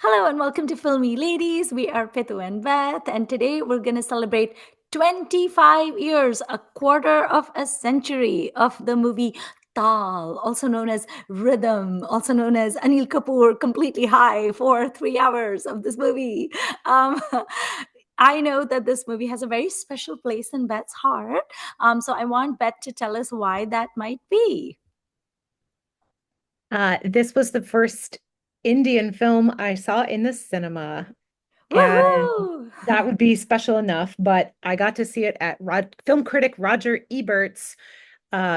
Hello and welcome to Filmi Ladies. We are Pitu and Beth, and today we're going to celebrate 25 years, a quarter of a century of the movie Taal, also known as Rhythm, also known as Anil Kapoor completely high for 3 hours of this movie. Um, I know that this movie has a very special place in Beth's heart. So I want Beth to tell us why that might be. This was the first Indian film I saw in the cinema, and Woohoo! that would be special enough. But I got to see it at film critic Roger Ebert's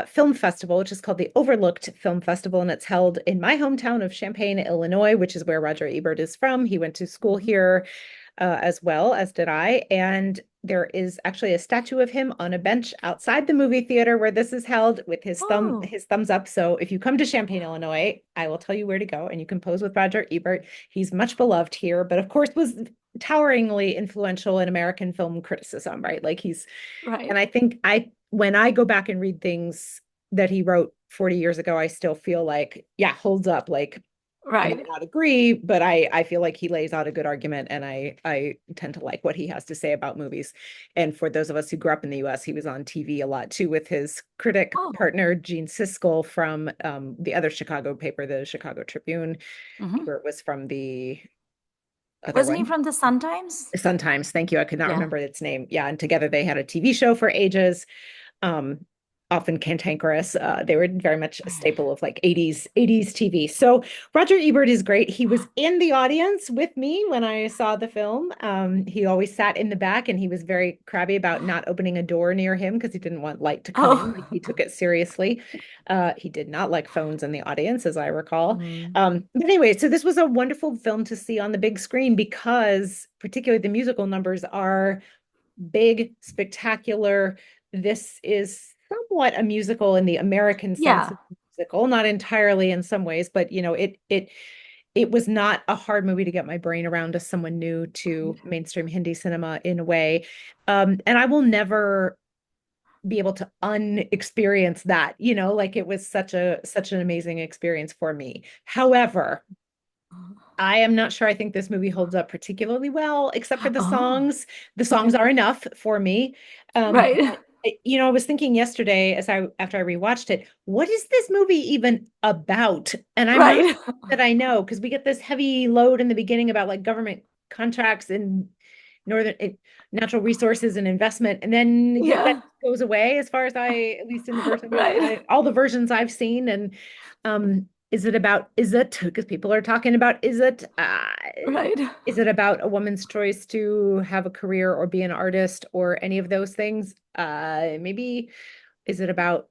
film festival, which is called the Overlooked Film Festival, and it's held in my hometown of Champaign, Illinois, which is where Roger Ebert is from. He went to school here as well as did I. And there is actually a statue of him on a bench outside the movie theater where this is held with Oh, his thumbs up. So if you come to Champaign, Illinois, I will tell you where to go and you can pose with Roger Ebert. He's much beloved here, but of course was toweringly influential in American film criticism, right? right, And I think when I go back and read things that he wrote 40 years ago, I still feel like, yeah, holds up. Like I right. might not agree, but I feel like he lays out a good argument, and I tend to like what he has to say about movies. And for those of us who grew up in the U.S., he was on TV a lot too with his critic Oh. partner Gene Siskel from the other Chicago paper, the Chicago Tribune. Mhm. Ebert was from the other Wasn't he one. from the Sun Times? Sometimes, thank you. I could not Yeah. remember its name. Yeah, and together they had a TV show for ages. Um, Often cantankerous. They were very much a staple of like 80s TV. So Roger Ebert is great. He was in the audience with me when I saw the film. He always sat in the back and he was very crabby about not opening a door near him because he didn't want light to come in. Oh. Like, he took it seriously. He did not like phones in the audience, as I recall. Mm. But anyway, so this was a wonderful film to see on the big screen because particularly the musical numbers are big, spectacular. This is somewhat a musical in the American sense Yeah. of musical, not entirely in some ways, but it was not a hard movie to get my brain around as someone new to mainstream Hindi cinema in a way. And I will never be able to unexperience that, like it was such an amazing experience for me. However, I am not sure I think this movie holds up particularly well, except for the Oh. songs. The songs Okay. are enough for me. Right. But I was thinking yesterday after I rewatched it, what is this movie even about? And I'm not Right. that I know because we get this heavy load in the beginning about like government contracts and northern natural resources and investment, and then that Yeah. goes away as far as at least in the Right. all the versions I've seen. And is it about izzat? Because people are talking about izzat. Right. Is it about a woman's choice to have a career or be an artist or any of those things? Maybe is it about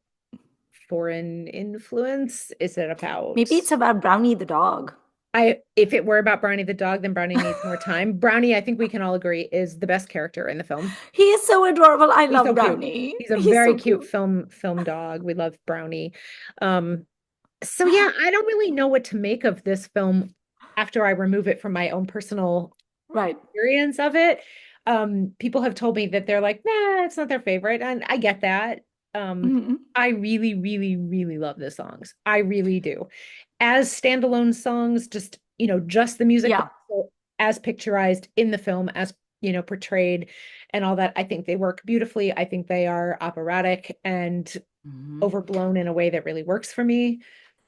foreign influence? Is it about Maybe it's about Brownie the dog. if it were about Brownie the dog, then Brownie needs more time. Brownie, I think we can all agree, is the best character in the film. He is so adorable. I He's love so cute. Brownie. He's a He's very so cute cute. film dog. We love Brownie. Um, so yeah, I don't really know what to make of this film after I remove it from my own personal Right. experience of it. People have told me that they're like, nah, it's not their favorite, and I get that. Um, Mhm. I really, really, really love the songs. I really do. As standalone songs, just just the music, but Yeah. also as picturized in the film, as portrayed, and all that. I think they work beautifully. I think they are operatic and Mhm. overblown in a way that really works for me.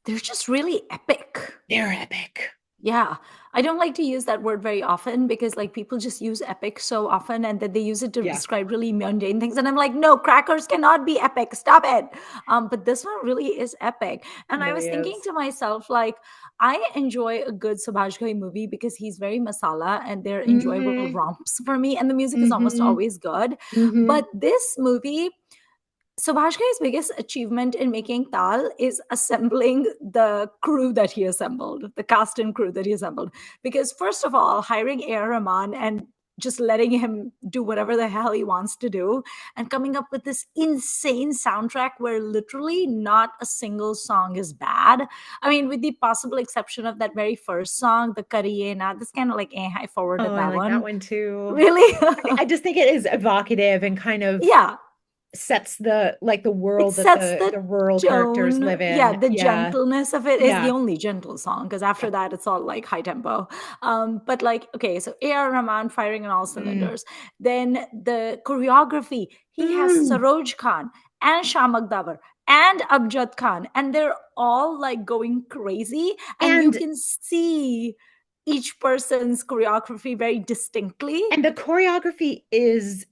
They're just really epic. They're epic. Yeah, I don't like to use that word very often because like people just use epic so often and that they use it to Yeah, describe really mundane things. And I'm like, no, crackers cannot be epic. Stop it. But this one really is epic. And I was really thinking is. to myself, like, I enjoy a good Subhash Ghai movie because he's very masala and they're enjoyable Mm-hmm. romps for me. And the music is almost Mm-hmm. always good. Mm-hmm. But this movie, Subhash Ghai's biggest achievement in making Tal is assembling the crew that he assembled, the cast and crew that he assembled. Because first of all, hiring R Rahman and just letting him do whatever the hell he wants to do and coming up with this insane soundtrack where literally not a single song is bad. I mean, with the possible exception of that very first song, the Kariye Na, this kind of like I forwarded Oh, I that like that one. one too. Really? I just think it is evocative and kind of Yeah. sets the It world that sets the the rural characters tone. live Yeah, in. the Yeah. gentleness of it is the Yeah. only gentle song, because after Yeah. that it's all like high tempo. But like, okay, so AR Rahman firing on all Mm. cylinders. Then the choreography, he has Mm. Saroj Khan and Shamak Davar and Abjad Khan, and they're all like going crazy, and you And can see each person's choreography very distinctly. the choreography is,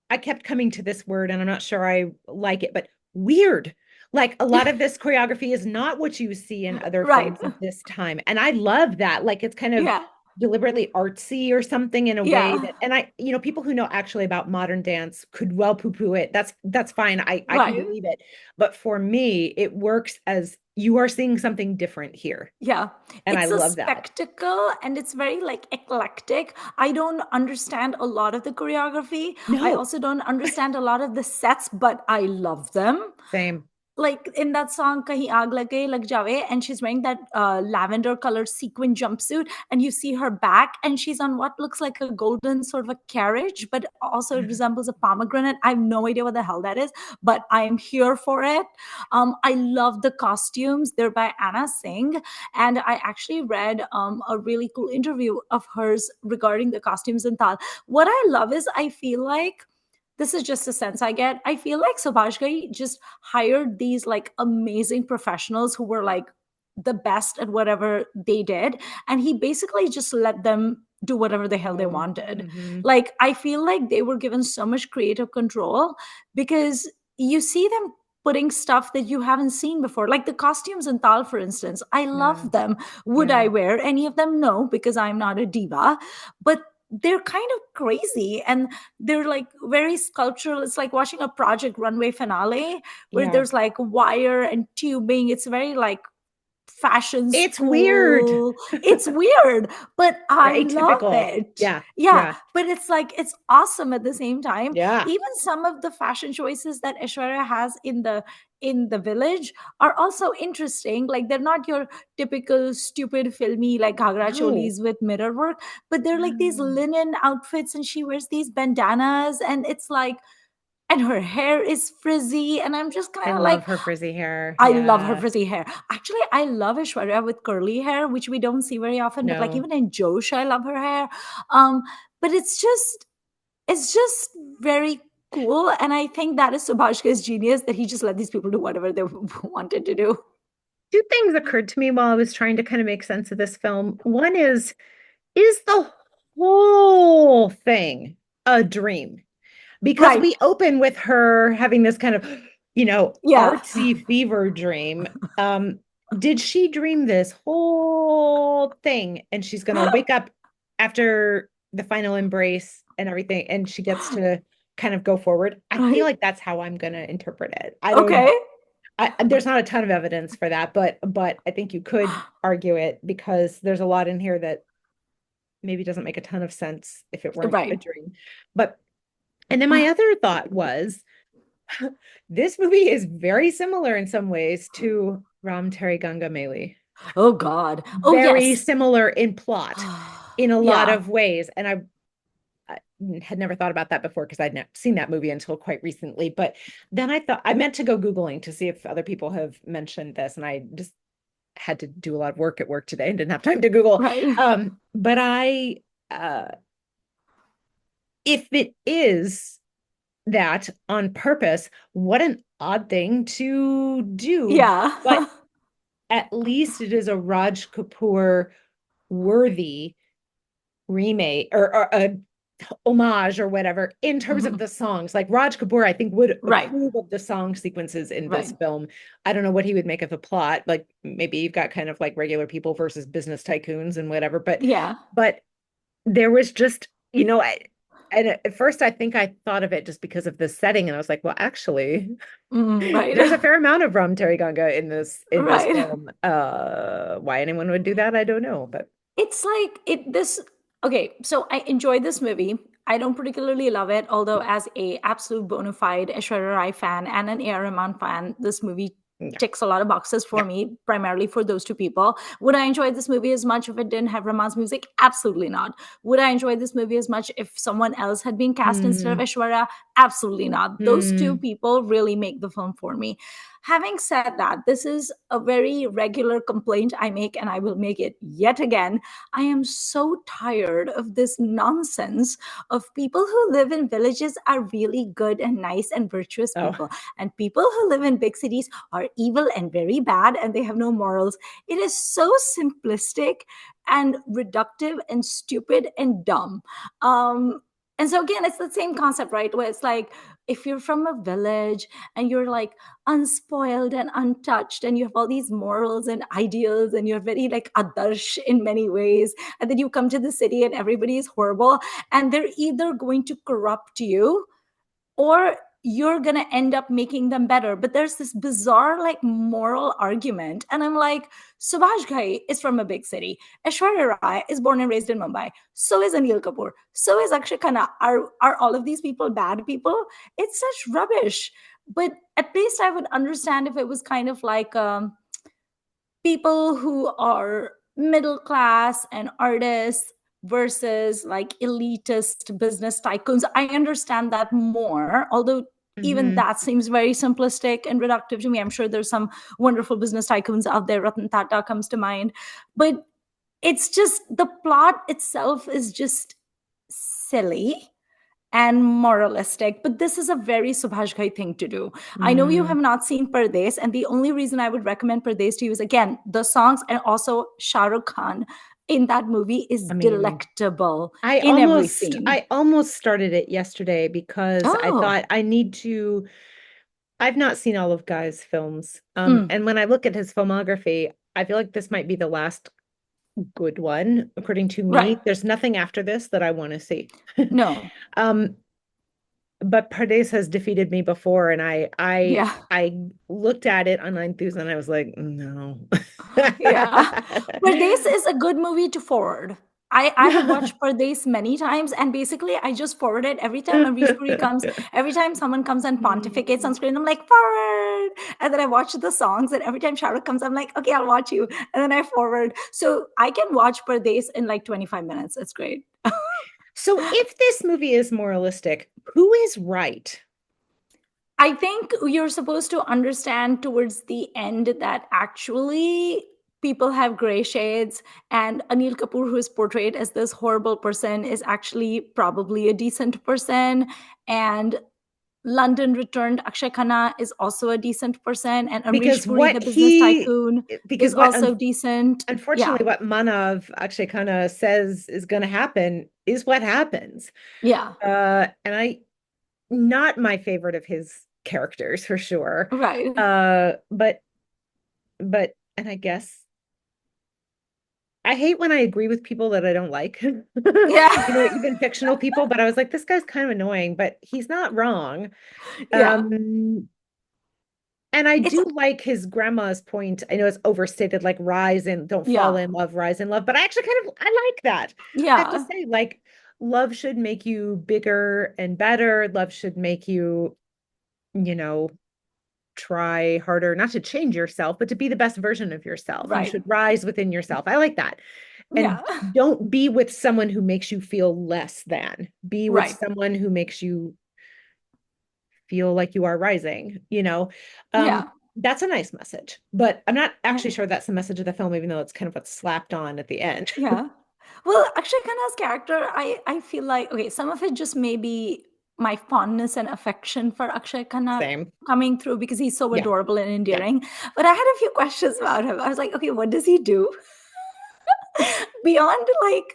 I kept coming to this word and I'm not sure I like it, but weird. Like a lot of this choreography is not what you see in other Right. films of this time. And I love that. Like it's kind of Yeah. deliberately artsy or something in a way Yeah. that, and people who know actually about modern dance could well poo-poo it. That's fine. I can Right. believe it. But for me, it works as you are seeing something different here. Yeah, And I it's a love that. spectacle and it's very like eclectic. I don't understand a lot of the choreography. I No, also don't understand a lot of the sets, but I love them. same. Like in that song Kahin Aag lag jave, and she's wearing that lavender colored sequin jumpsuit, and you see her back, and she's on what looks like a golden sort of a carriage, but also it resembles a pomegranate. I have no idea what the hell that is, but I'm here for it. I love the costumes. They're by Anna Singh, and I actually read a really cool interview of hers regarding the costumes in Tal. What I love is I feel like, this is just a sense I get, I feel like Subhash Ghai just hired these like amazing professionals who were like the best at whatever they did, and he basically just let them do whatever the hell they Oh, wanted. mhm. Like I feel like they were given so much creative control, because you see them putting stuff that you haven't seen before, like the costumes in Tal, for instance. I Yeah. love them. Would I Yeah. wear any of them? No, because I'm not a diva. But they're kind of crazy, and they're like very sculptural. It's like watching a Project Runway finale where Yeah. there's like wire and tubing. It's very like fashion It's weird. school. It's weird, but I love Atypical. it. Yeah. Yeah, Yeah. but it's like it's awesome at the same time. Yeah. Even some of the fashion choices that Aishwarya has in the village are also interesting. Like they're not your typical stupid filmy like ghagra No. cholis with mirror work, but they're like these No. linen outfits, and she wears these bandanas, and it's like, and her hair is frizzy, and I'm just I kind of like, love her frizzy hair. I love her Yeah. frizzy hair. Actually, I love Aishwarya with curly hair, which we don't see very often. But like No. even in Josh, I love her hair. Um, but it's just very cool, and I think that is Subhashka's genius, that he just let these people do whatever they wanted to do. Two things occurred to me while I was trying to kind of make sense of this film. One is the whole thing a dream? Because Right? we open with her having this kind of, Yeah. artsy fever dream. Did she dream this whole thing and she's gonna wake up after the final embrace and everything and she gets to kind of go forward? I feel Right. like that's how I'm gonna interpret it. I don't Okay. there's not a ton of evidence for that, but I think you could argue it because there's a lot in here that maybe doesn't make a ton of sense if it weren't a Right. dream. But and then my other thought was this movie is very similar in some ways to Ram Terry Ganga Meli. Oh God. Oh Very yes. similar in plot in a lot Yeah. of ways. And I had never thought about that before because I'd never seen that movie until quite recently. But then I thought I meant to go Googling to see if other people have mentioned this. And I just had to do a lot of work at work today and didn't have time to Google. Right. But uh, if it is that on purpose, what an odd thing to do. But Yeah. at least it is a Raj Kapoor worthy remake or a homage or whatever in terms of Mhm. the songs. Like Raj Kapoor, I think would Right. approve of the song sequences in this Right. film. I don't know what he would make of the plot. Like maybe you've got kind of like regular people versus business tycoons and whatever. Yeah. But there was just, and at first I think I thought of it just because of the setting, and I was like, well, actually, Right. there's a fair amount of Ram Terry Ganga in this Right. film. Why anyone would do that, I don't know, but It's like it this okay, so I enjoyed this movie. I don't particularly love it, although as a absolute bona fide Aishwarya Rai fan and an A.R. Rahman fan, this movie Yeah. ticks a lot of boxes for Yeah. me, primarily for those two people. Would I enjoy this movie as much if it didn't have Rahman's music? Absolutely not. Would I enjoy this movie as much if someone else had been cast instead of Mm, Aishwarya? Absolutely not. Those two mm. people really make the film for me. Having said that, this is a very regular complaint I make, and I will make it yet again. I am so tired of this nonsense of people who live in villages are really good and nice and virtuous Oh, people, and people who live in big cities are evil and very bad and they have no morals. It is so simplistic and reductive and stupid and dumb. And so again, it's the same concept, right? Where it's like, if you're from a village and you're like unspoiled and untouched and you have all these morals and ideals and you're very like adarsh in many ways, and then you come to the city and everybody is horrible, and they're either going to corrupt you or you're going to end up making them better. But there's this bizarre like moral argument, and I'm like, Subhash Ghai is from a big city, Aishwarya Rai is born and raised in Mumbai, so is Anil Kapoor, so is Akshay Khanna. Are all of these people bad people? It's such rubbish. But at least I would understand if it was kind of like people who are middle class and artists versus like elitist business tycoons. I understand that more, although even hmm. that seems very simplistic and reductive to me. I'm sure there's some wonderful business tycoons out there. Ratan Tata comes to mind. But it's just the plot itself is just silly and moralistic. But this is a very Subhash Ghai thing to do. I know you Mm. have not seen Pardes, and the only reason I would recommend Pardes to you is again the songs, and also Shah Rukh Khan in that movie is I mean, delectable in every scene. I almost started it yesterday because I Oh, thought I need to. I've not seen all of Guy's films. mm, And when I look at his filmography, I feel like this might be the last good one, according to right. me. There's nothing after this that I want to see. No, Um, but Pardes has defeated me before, and yeah, I looked at it on 9th and I was like, no. yeah. Pardes is a good movie to forward. I have watched Pardes many times, and basically I just forward it every time Amrish Puri comes, every time someone comes and pontificates on screen, I'm like, forward. And then I watch the songs, and every time Shah Rukh comes, I'm like, okay, I'll watch you. And then I forward. So I can watch Pardes in like 25 minutes. It's great. So if this movie is moralistic, who is right? I think you're supposed to understand towards the end that actually people have gray shades, and Anil Kapoor, who is portrayed as this horrible person, is actually probably a decent person. And London returned Akshay Khanna is also a decent person, and Amrish Because Puri, the business tycoon, is what also decent. Yeah, unfortunately what Manav Akshay Khanna says is going to happen is what happens. yeah, And I not my favorite of his characters for sure. right, But and I guess I hate when I agree with people that I don't like. yeah, Even fictional people, but I was like, this guy's kind of annoying, but he's not wrong. yeah. Um, and I It's do like his grandma's point. I know it's overstated, like rise and don't fall yeah, in love, rise in love, but I actually I like that. I have to yeah, say, like, love should make you bigger and better. Love should make you, you know, try harder, not to change yourself, but to be the best version of yourself. You right, should rise within yourself. I like that. yeah, And don't be with someone who makes you feel less than. Be with right, someone who makes you feel like you are rising, Um, yeah. that's a nice message. But I'm not Yeah. actually sure that's the message of the film, even though it's kind of what's slapped on at the end. Yeah. Well, Akshay Khanna's character, I feel like okay, some of it just maybe my fondness and affection for Akshay Khanna Same. coming through because he's so Yeah. adorable and Yeah. endearing. But I had a few questions about him. I was like, okay, what does he do beyond like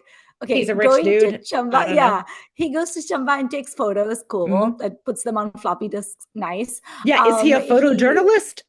He's okay, a rich going to dude. I Chamba? don't know. Yeah, he goes to Chamba and takes photos. Cool, Mhm. that puts them on floppy disks. Nice. Yeah. Is he a He photojournalist?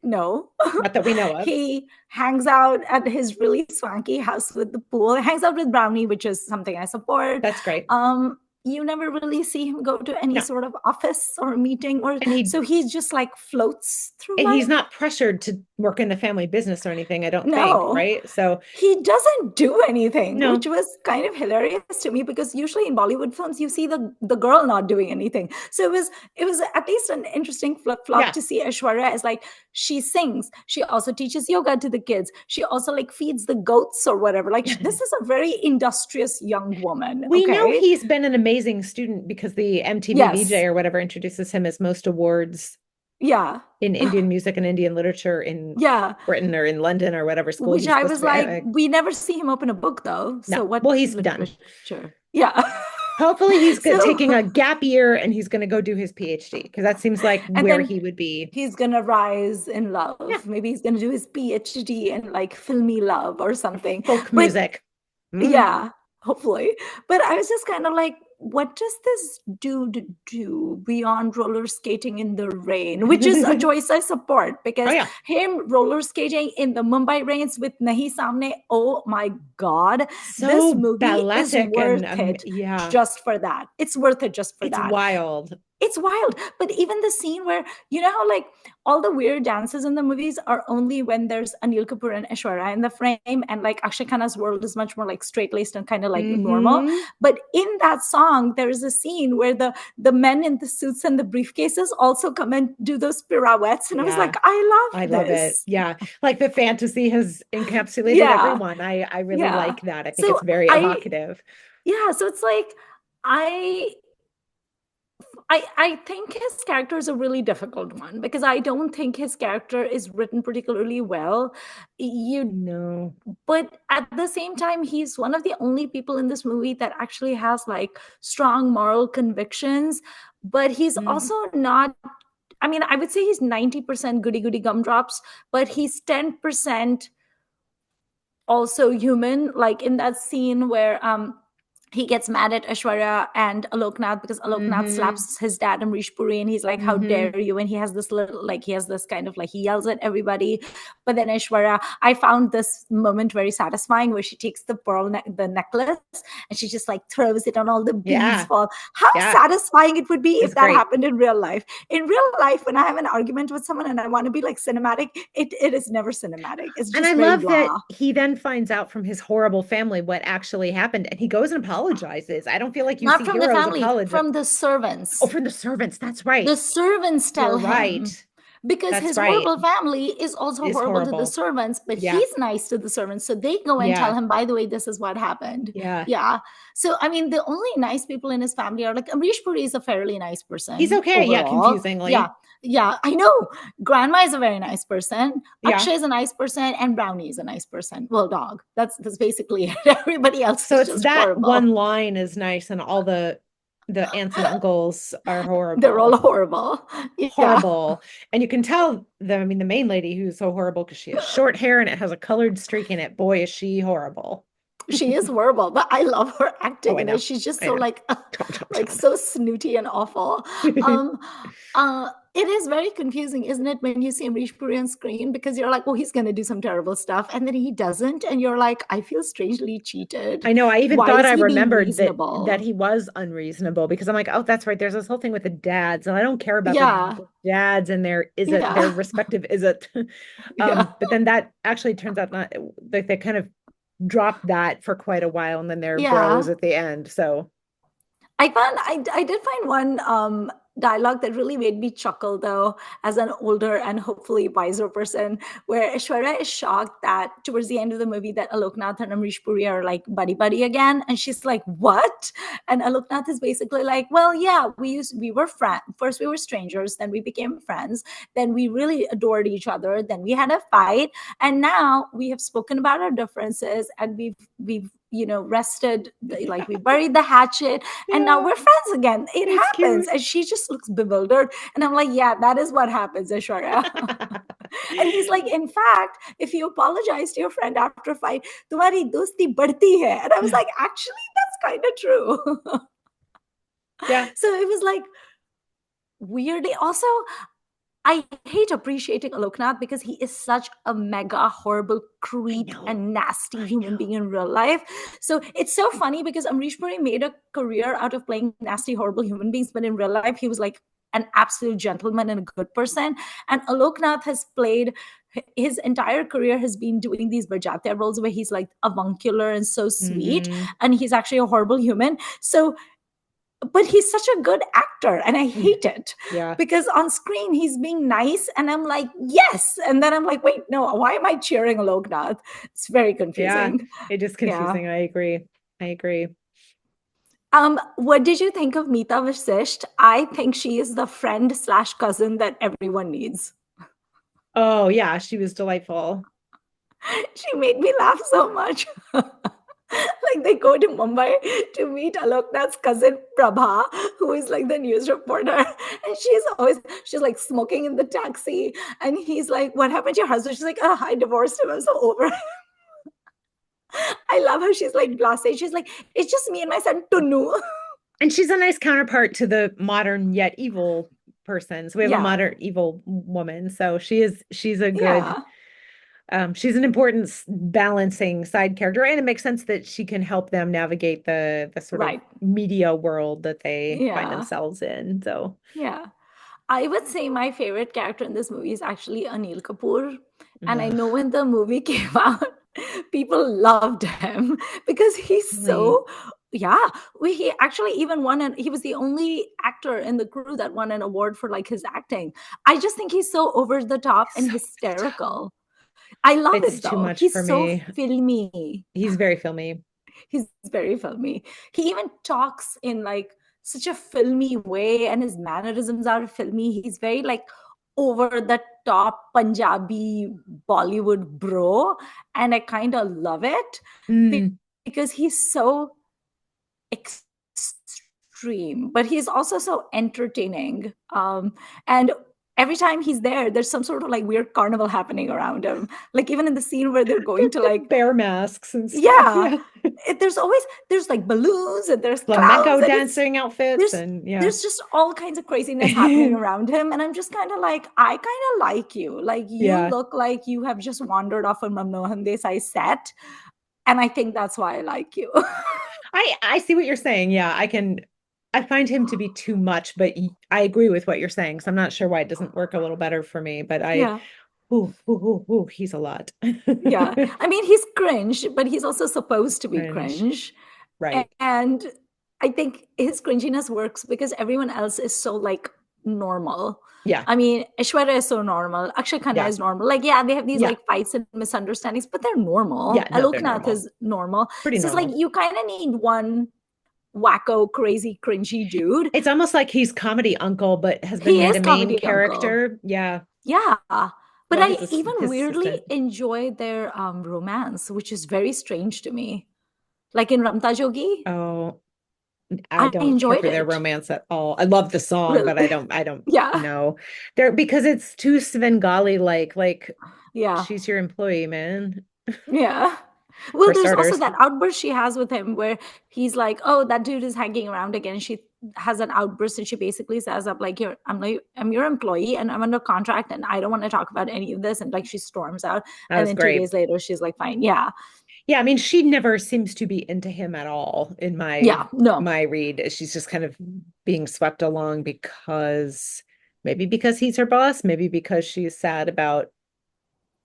no. Not that we know of. He hangs out at his really swanky house with the pool, hangs out with Brownie, which is something I support. That's great. Um, you never really see him go to any No. sort of office or meeting, or And he so he's just like floats through and he's life. not pressured to work in the family business or anything, I don't think, No, right? So he doesn't do anything, which no. was kind of hilarious to me, because usually in Bollywood films you see the girl not doing anything. So it was at least an interesting flip-flop Yeah. to see Aishwarya as like, she sings, she also teaches yoga to the kids, she also like feeds the goats or whatever. Like, this is a very industrious young woman. We know Okay. he's been an amazing student because the MTV VJ Yes. or whatever introduces him as most awards Yeah. in Indian music and Indian literature in Yeah. Britain or in London or whatever school Which he's I supposed to was be. like, we never see him open a book though. No. So what Well, he's done. literature? Yeah. Hopefully he's taking So, a gap year and he's going to go do his PhD because that seems like and where then he would be. he's gonna rise in Yeah. love. Maybe he's gonna do his PhD in like filmy love or something. Folk But music. Mm. yeah, hopefully. But I was just kind of like, what does this dude do beyond roller skating in the rain? Which is a choice I support, Oh because yeah. him roller skating in the Mumbai rains with Nahi Samne, oh my God, this So movie is balletic worth and it yeah, just for that. It's worth it just for it's that. wild. It's wild. But even the scene where, you know how like all the weird dances in the movies are only when there's Anil Kapoor and Aishwarya in the frame, and like Akshay Khanna's world is much more like straight-laced and kind of like normal. Mm-hmm. But in that song, there is a scene where the men in the suits and the briefcases also come and do those pirouettes. And I was Yeah, like, I I love love it. this. Yeah. Like the fantasy has encapsulated Yeah. everyone. I really Yeah. like that. I think it's So very evocative. yeah, so it's like, I I think his character is a really difficult one, because I don't think his character is written particularly well. You No. But at the same time, he's one of the only people in this movie that actually has like strong moral convictions. But he's Mm. also not, I mean, I would say he's 90% goody goody gumdrops, but he's 10% also human. Like in that scene where he gets mad at Aishwarya and Aloknath because Aloknath Mm-hmm. slaps his dad Amrish Puri, and he's like, "How Mm-hmm. dare you?" And he has this little, like, he has this kind of like, he yells at everybody. But then Aishwarya, I found this moment very satisfying, where she takes the the necklace, and she just like throws it, and all the beads Yeah. fall. How Yeah. satisfying it would be It's if that great. happened in real life. In real life, when I have an argument with someone and I want to be like cinematic, it is never cinematic. It's And I just very love that blah. he then finds out from his horrible family what actually happened and he goes and apologizes. I don't feel like you Not see from the heroes family, apologize. from the Oh, servants. from the servants. That's The right. servants You're tell him, right. because That's his right. horrible family is also Is horrible to the horrible. servants, but Yeah. he's nice to the servants. So they go and tell Yeah. him, by the way, this is what happened. Yeah. Yeah. So, I mean, the only nice people in his family are like, Amrish Puri is a fairly nice He's person okay. Yeah. overall. Yeah. Confusingly. Yeah, I know. Grandma is a very nice person. Yeah. Akshay is a nice person, and Brownie is a nice person. Well, dog. That's basically it. Everybody else So is it's just that one horrible. line is nice and all the aunts and uncles are They're all horrible. horrible. Yeah. Horrible. And you can tell the main lady who's so horrible because she has short hair and it has a colored streak in it. Boy, is she horrible. She is horrible, but I love her Oh, acting I in it. know. She's just I so know. like Chomp, chomp, like chomp. so snooty and awful. Um it is very confusing, isn't it, when you see Amrish Puri on screen, because you're like, oh, he's gonna do some terrible stuff, and then he doesn't, and you're like, I feel strangely cheated. I know. I even Why thought is I he being remembered that reasonable? he was unreasonable because I'm like, oh, that's right. There's this whole thing with the dads, and I don't care about Yeah, the dads and their yeah, respective is it. yeah, But then that actually turns out not like they kind of dropped that for quite a while, and then they're bros yeah. at the end. So I did find one dialogue that really made me chuckle, though, as an older and hopefully wiser person, where Aishwarya is shocked that towards the end of the movie that Aloknath and Amrish Puri are like buddy buddy again, and she's like, "What?" And Aloknath is basically like, "Well, yeah, we were friends. First we were strangers, then we became friends, then we really adored each other, then we had a fight, and now we have spoken about our differences, and we've rested, like we buried the hatchet, and now yeah, we're friends again. It it's happens." cute. And she just looks bewildered. And I'm like, yeah, that is what happens, Aishwarya. And he's like, in fact, if you apologize to your friend after a fight, tumhari dosti badhti hai. And I was like, actually, that's kind of true. Yeah. So it was like weirdly also, I hate appreciating Aloknath because he is such a mega horrible I creep know. and nasty I human being know. in real life. So it's so funny because Amrish Puri made a career out of playing nasty, horrible human beings, but in real life, he was like an absolute gentleman and a good person. And Aloknath has played his entire career has been doing these Bajatya roles where he's like avuncular and so sweet, Hmm. and he's actually a horrible human. So but he's such a good actor and I Yeah. hate it Yeah. because on screen he's being nice and I'm like yes, and then I'm like wait no, why am I cheering Loknath? It's very Yeah. confusing. It is Yeah. confusing. I agree. I agree. What did you think of Meeta Vasisht? I think she is the friend slash cousin that everyone needs. Oh, yeah. She was delightful. She made me laugh so much. Like they go to Mumbai to meet Aloknath's cousin Prabha, who is like the news reporter, and she's like smoking in the taxi, and he's like, "What happened to your husband?" She's like, "Oh, I divorced him. I'm so over it." I love how she's like blasé. She's like, "It's just me and my son Tunu." And she's a nice counterpart to the modern yet evil person. So we have a Yeah, modern evil woman. So she's a good yeah, she's an important balancing side character, and it makes sense that she can help them navigate the sort of right. media world that they find Yeah, themselves in. So yeah. I would say my favorite character in this movie is actually Anil Kapoor. And I know ugh, when the movie came out, people loved him because he's really, so, yeah. He actually even won, and he was the only actor in the crew that won an award for like his acting. I just think he's so over the top he's and so over the top. hysterical. I love It's it too though. much for He's so me. filmy. He's very filmy. He's very filmy. He even talks in like such a filmy way, and his mannerisms are filmy. He's very like over the top Punjabi Bollywood bro, and I kind of love it Mm, because he's so extreme, but he's also so entertaining. And every time he's there, there's some sort of like weird carnival happening around him. Like even in the scene where they're going to the like, bear masks and stuff. yeah, Yeah. there's like balloons and there's clowns Flamenco and it's dancing outfits there's and yeah. there's just all kinds of craziness happening around him, and I'm just kind of like I kind of like you. Like you Yeah. look like you have just wandered off a Manmohan Desai set, and I think that's why I like you. I see what you're saying. Yeah, I find him to be too much, but I agree with what you're saying. So I'm not sure why it doesn't work a little better for me, but Yeah, he's a lot. yeah. I mean, he's cringe, but he's also supposed to be Cringe. cringe. Right. And I think his cringiness works because everyone else is so like normal. Yeah. I mean, Aishwarya is so normal. Akshay Khanna Yeah. is normal. Like, yeah, they have these Yeah. like fights and misunderstandings, but they're normal. Yeah, no, they're Aloknath normal. is normal. Pretty So it's like normal. you kind of need one wacko, crazy, cringy dude. It's almost like he's comedy uncle, but has been He made is a main comedy uncle. character. Yeah. Yeah. But Well, I even his weirdly assistant. enjoy their romance, which is very strange to me. Like in Ramta Jogi, Oh, I I don't care enjoyed for their it. romance at all. I love the song, Really. but I don't Yeah. know. There because it's too Svengali like Yeah. she's your employee, man, Yeah. for Well, there's also starters. that outburst she has with him where he's like, "Oh, that dude is hanging around again." She has an outburst and she basically says, "I'm like, I'm your employee and I'm under contract and I don't want to talk about any of this." And like she storms out, That and was then 2 days great. later, she's like, "Fine, yeah, Yeah, I mean, she never seems to be into him at all in yeah, no, my read. She's just kind of being swept along maybe because he's her boss, maybe because she's sad about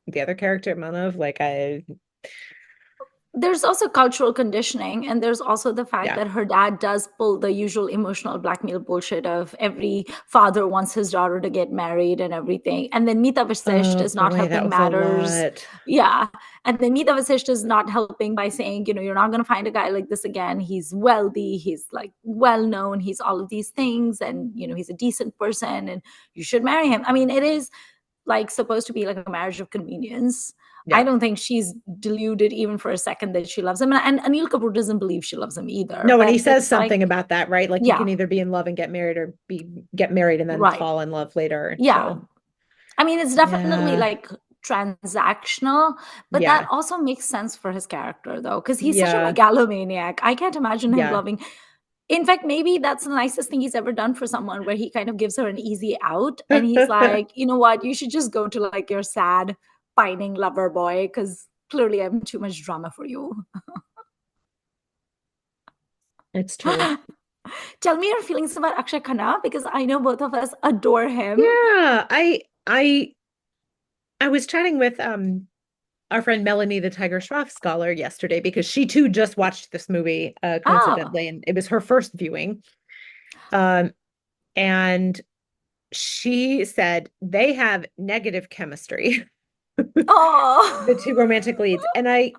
the other character, Manav. Like there's also cultural conditioning, and there's also the fact yeah. that her dad does pull the usual emotional blackmail bullshit of every father wants his daughter to get married and everything, and then Meeta Vasisht Oh is not boy, that helping was a matters. lot. Yeah, and then Meeta Vasisht is not helping by saying, you're not going to find a guy like this again. He's wealthy, he's like well known, he's all of these things, and he's a decent person and you should marry him. I mean, it is like supposed to be like a marriage of convenience. I Yeah. don't think she's deluded even for a second that she loves him. And Anil Kapoor doesn't believe she loves him either. No, and he But says it's like, something about that, right? Like you yeah, can either be in love and get married or be get married and then right. fall in love later. Yeah. So I mean, it's definitely yeah. like transactional, but that Yeah. also makes sense for his character though, because he's such a Yeah. megalomaniac. I can't imagine him Yeah. loving. In fact, maybe that's the nicest thing he's ever done for someone, where he kind of gives her an easy out. And he's like, you know what? You should just go to like your sad, pining lover boy, because clearly I'm too much drama for you. It's true. Tell me your feelings about Akshay Khanna, because I know both of us adore him. Yeah, I was chatting with our friend Melanie, the Tiger Schroff scholar, yesterday because she too just watched this movie Oh, coincidentally, and it was her first viewing. Um, and she said they have negative chemistry, the oh, two romantic leads. And I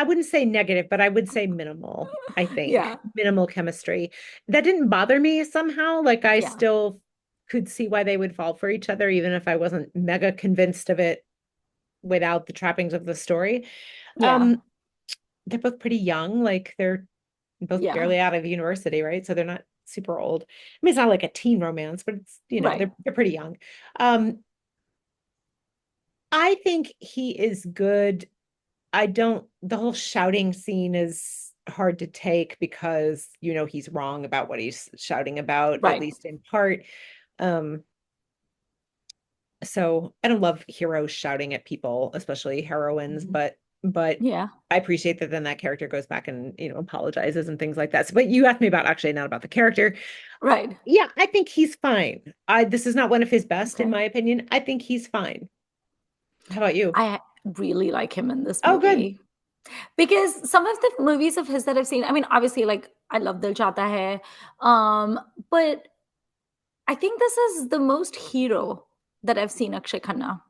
wouldn't say negative, but I would say minimal, I think. yeah, Minimal chemistry. That didn't bother me somehow. Like I yeah, still could see why they would fall for each other, even if I wasn't mega convinced of it without the trappings of the story. yeah, Um, they're both pretty young, like they're both yeah, barely out of university, right? So they're not super old. I mean, it's not like a teen romance, but it's, right. they're pretty young. Um, I think he is good. I don't, the whole shouting scene is hard to take because, he's wrong about what he's shouting about, at Right. least in part. Um, so I don't love heroes shouting at people, especially heroines, Mhm. but Yeah. I appreciate that then that character goes back and, apologizes and things like that. So, but you asked me about actually not about the character. Right. Yeah, I think he's fine. This is not one of his best, in Okay. my opinion. I think he's fine. How about you? I really like him in this Oh, good. movie, because some of the movies of his that I've seen, I mean, obviously, like I love Dil Chahta Hai, but I think this is the most hero that I've seen Akshay Khanna,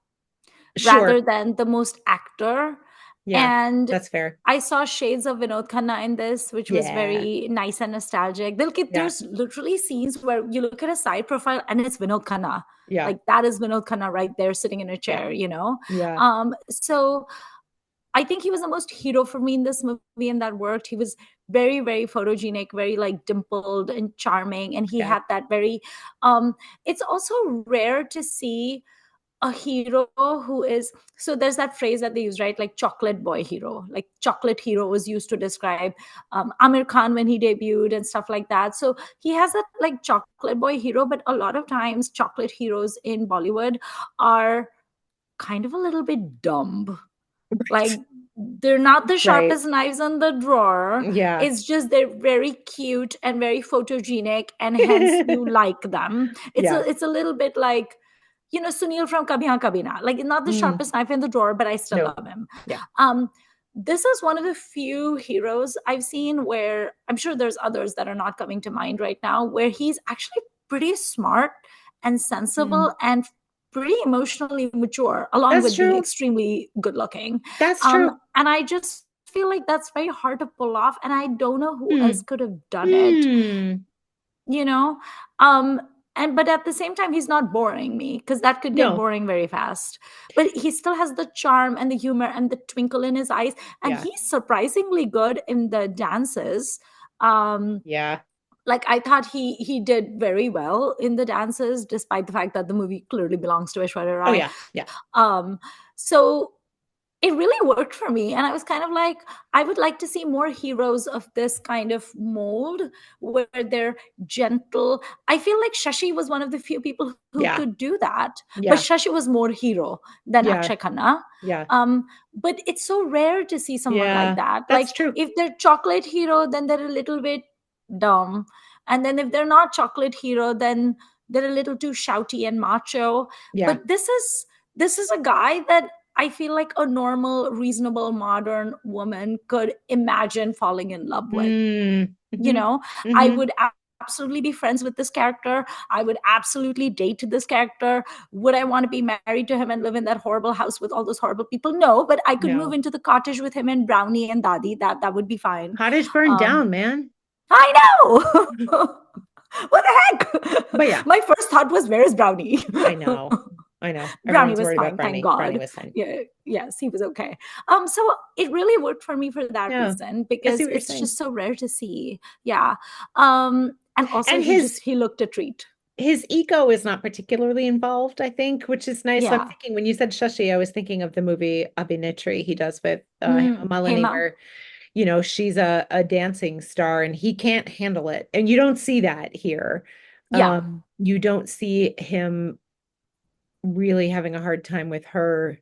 rather Sure. than the most actor. Yeah, And that's fair. I saw shades of Vinod Khanna in this, which was Yeah. very nice and nostalgic. Yeah. There's literally scenes where you look at a side profile and it's Vinod Khanna. Yeah. Like that is Vinod Khanna right there sitting in a Yeah. chair, you know? Yeah. So I think he was the most hero for me in this movie, and that worked. He was very, very photogenic, very like dimpled and charming. And he Yeah. had that very, um, it's also rare to see a hero who is, so there's that phrase that they use, right? Like chocolate boy hero, like chocolate hero was used to describe Amir Khan when he debuted and stuff like that. So he has that like chocolate boy hero, but a lot of times chocolate heroes in Bollywood are kind of a little bit dumb. Like they're not the Right. sharpest knives on the drawer. Yeah. It's just they're very cute and very photogenic, and hence you like them. It's a Yeah. it's a little bit like, Sunil from Kabhi Haan Kabhi Na. Like not the Mm, sharpest knife in the drawer, but I still no. love him. Yeah. Um, this is one of the few heroes I've seen where I'm sure there's others that are not coming to mind right now, where he's actually pretty smart and Mm. sensible and pretty emotionally mature, along That's with being true. extremely good looking. That's true. And I just feel like that's very hard to pull off. And I don't know who else Hmm. could have done it, Hmm. you know? Um, and but at the same time, he's not boring me, because that could get No. boring very fast. But he still has the charm and the humor and the twinkle in his eyes. And Yeah. he's surprisingly good in the dances. Um, Yeah. like I thought he did very well in the dances, despite the fact that the movie clearly belongs to Aishwarya Oh, Rai. yeah. Yeah. So it really worked for me, and I was kind of like, I would like to see more heroes of this kind of mold, where they're gentle. I feel like Shashi was one of the few people who Yeah. could do that, but Yeah. Shashi was more hero than Yeah. Akshay Khanna. Yeah. But it's so rare to see someone like Yeah. that. That's Like true. if they're chocolate hero, then they're a little bit dumb, and then if they're not chocolate hero, then they're a little too shouty and macho. Yeah. But this is a guy that I feel like a normal, reasonable, modern woman could imagine falling in love with. Mm. You Hmm. know, I Hmm. would absolutely be friends with this character. I would absolutely date this character. Would I want to be married to him and live in that horrible house with all those horrible people? No, but I could move No. into the cottage with him and Brownie and Dadi. That would be fine. Cottage burned Um, down, man. I know. What the But heck? yeah, My first thought was, where is Brownie? I know. I know. Brownie Everyone's was worried about fine, thank Brownie. Brownie God. was fine. Yeah, yes, he was okay. So it really worked for me for that Yeah. reason, I see because what you're it's saying. just so rare to see. Yeah. And also And he looked a treat. his ego is not particularly involved, I think, which is nice. So I'm Yeah. thinking when you said Shashi, I was thinking of the movie Abhinetri he does with Hema Malini, Hema. where she's a dancing star and he can't handle it. And you don't see that here. Yeah, You don't see him really having a hard time with her,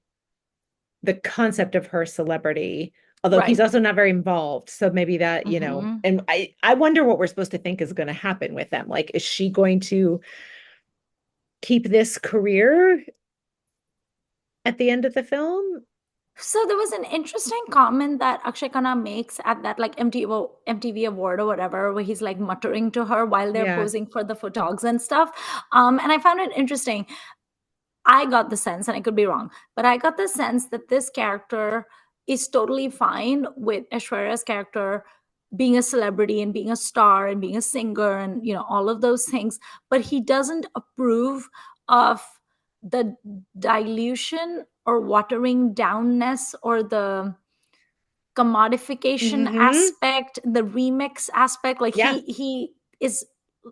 the concept of her celebrity, although he's right. also not very involved. So maybe that, Hmm. and I wonder what we're supposed to think is going to happen with them. Like, is she going to keep this career at the end of the film? So there was an interesting comment that Akshay Khanna makes at that like MTV award or whatever, where he's like muttering to her while they're Yeah. posing for the photogs and stuff. And I found it interesting. I got the sense, and I could be wrong, but I got the sense that this character is totally fine with Aishwarya's character being a celebrity and being a star and being a singer and all of those things, but he doesn't approve of the dilution or watering downness or the commodification Hmm. aspect, the remix aspect. Like Yeah.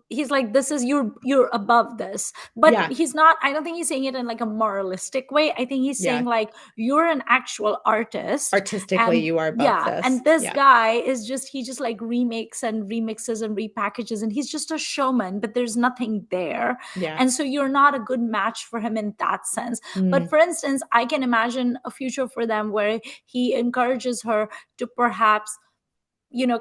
he's like, this is, you're above this, but Yeah. he's not. I don't think he's saying it in like a moralistic way. I think he's Yeah. saying like, you're an actual artist, Artistically, and you are above yeah, this. and this Yeah. guy is just, he just like remakes and remixes and repackages, and he's just a showman, but there's nothing there. Yeah. And so you're not a good match for him in that sense. But Mm. for instance, I can imagine a future for them where he encourages her to perhaps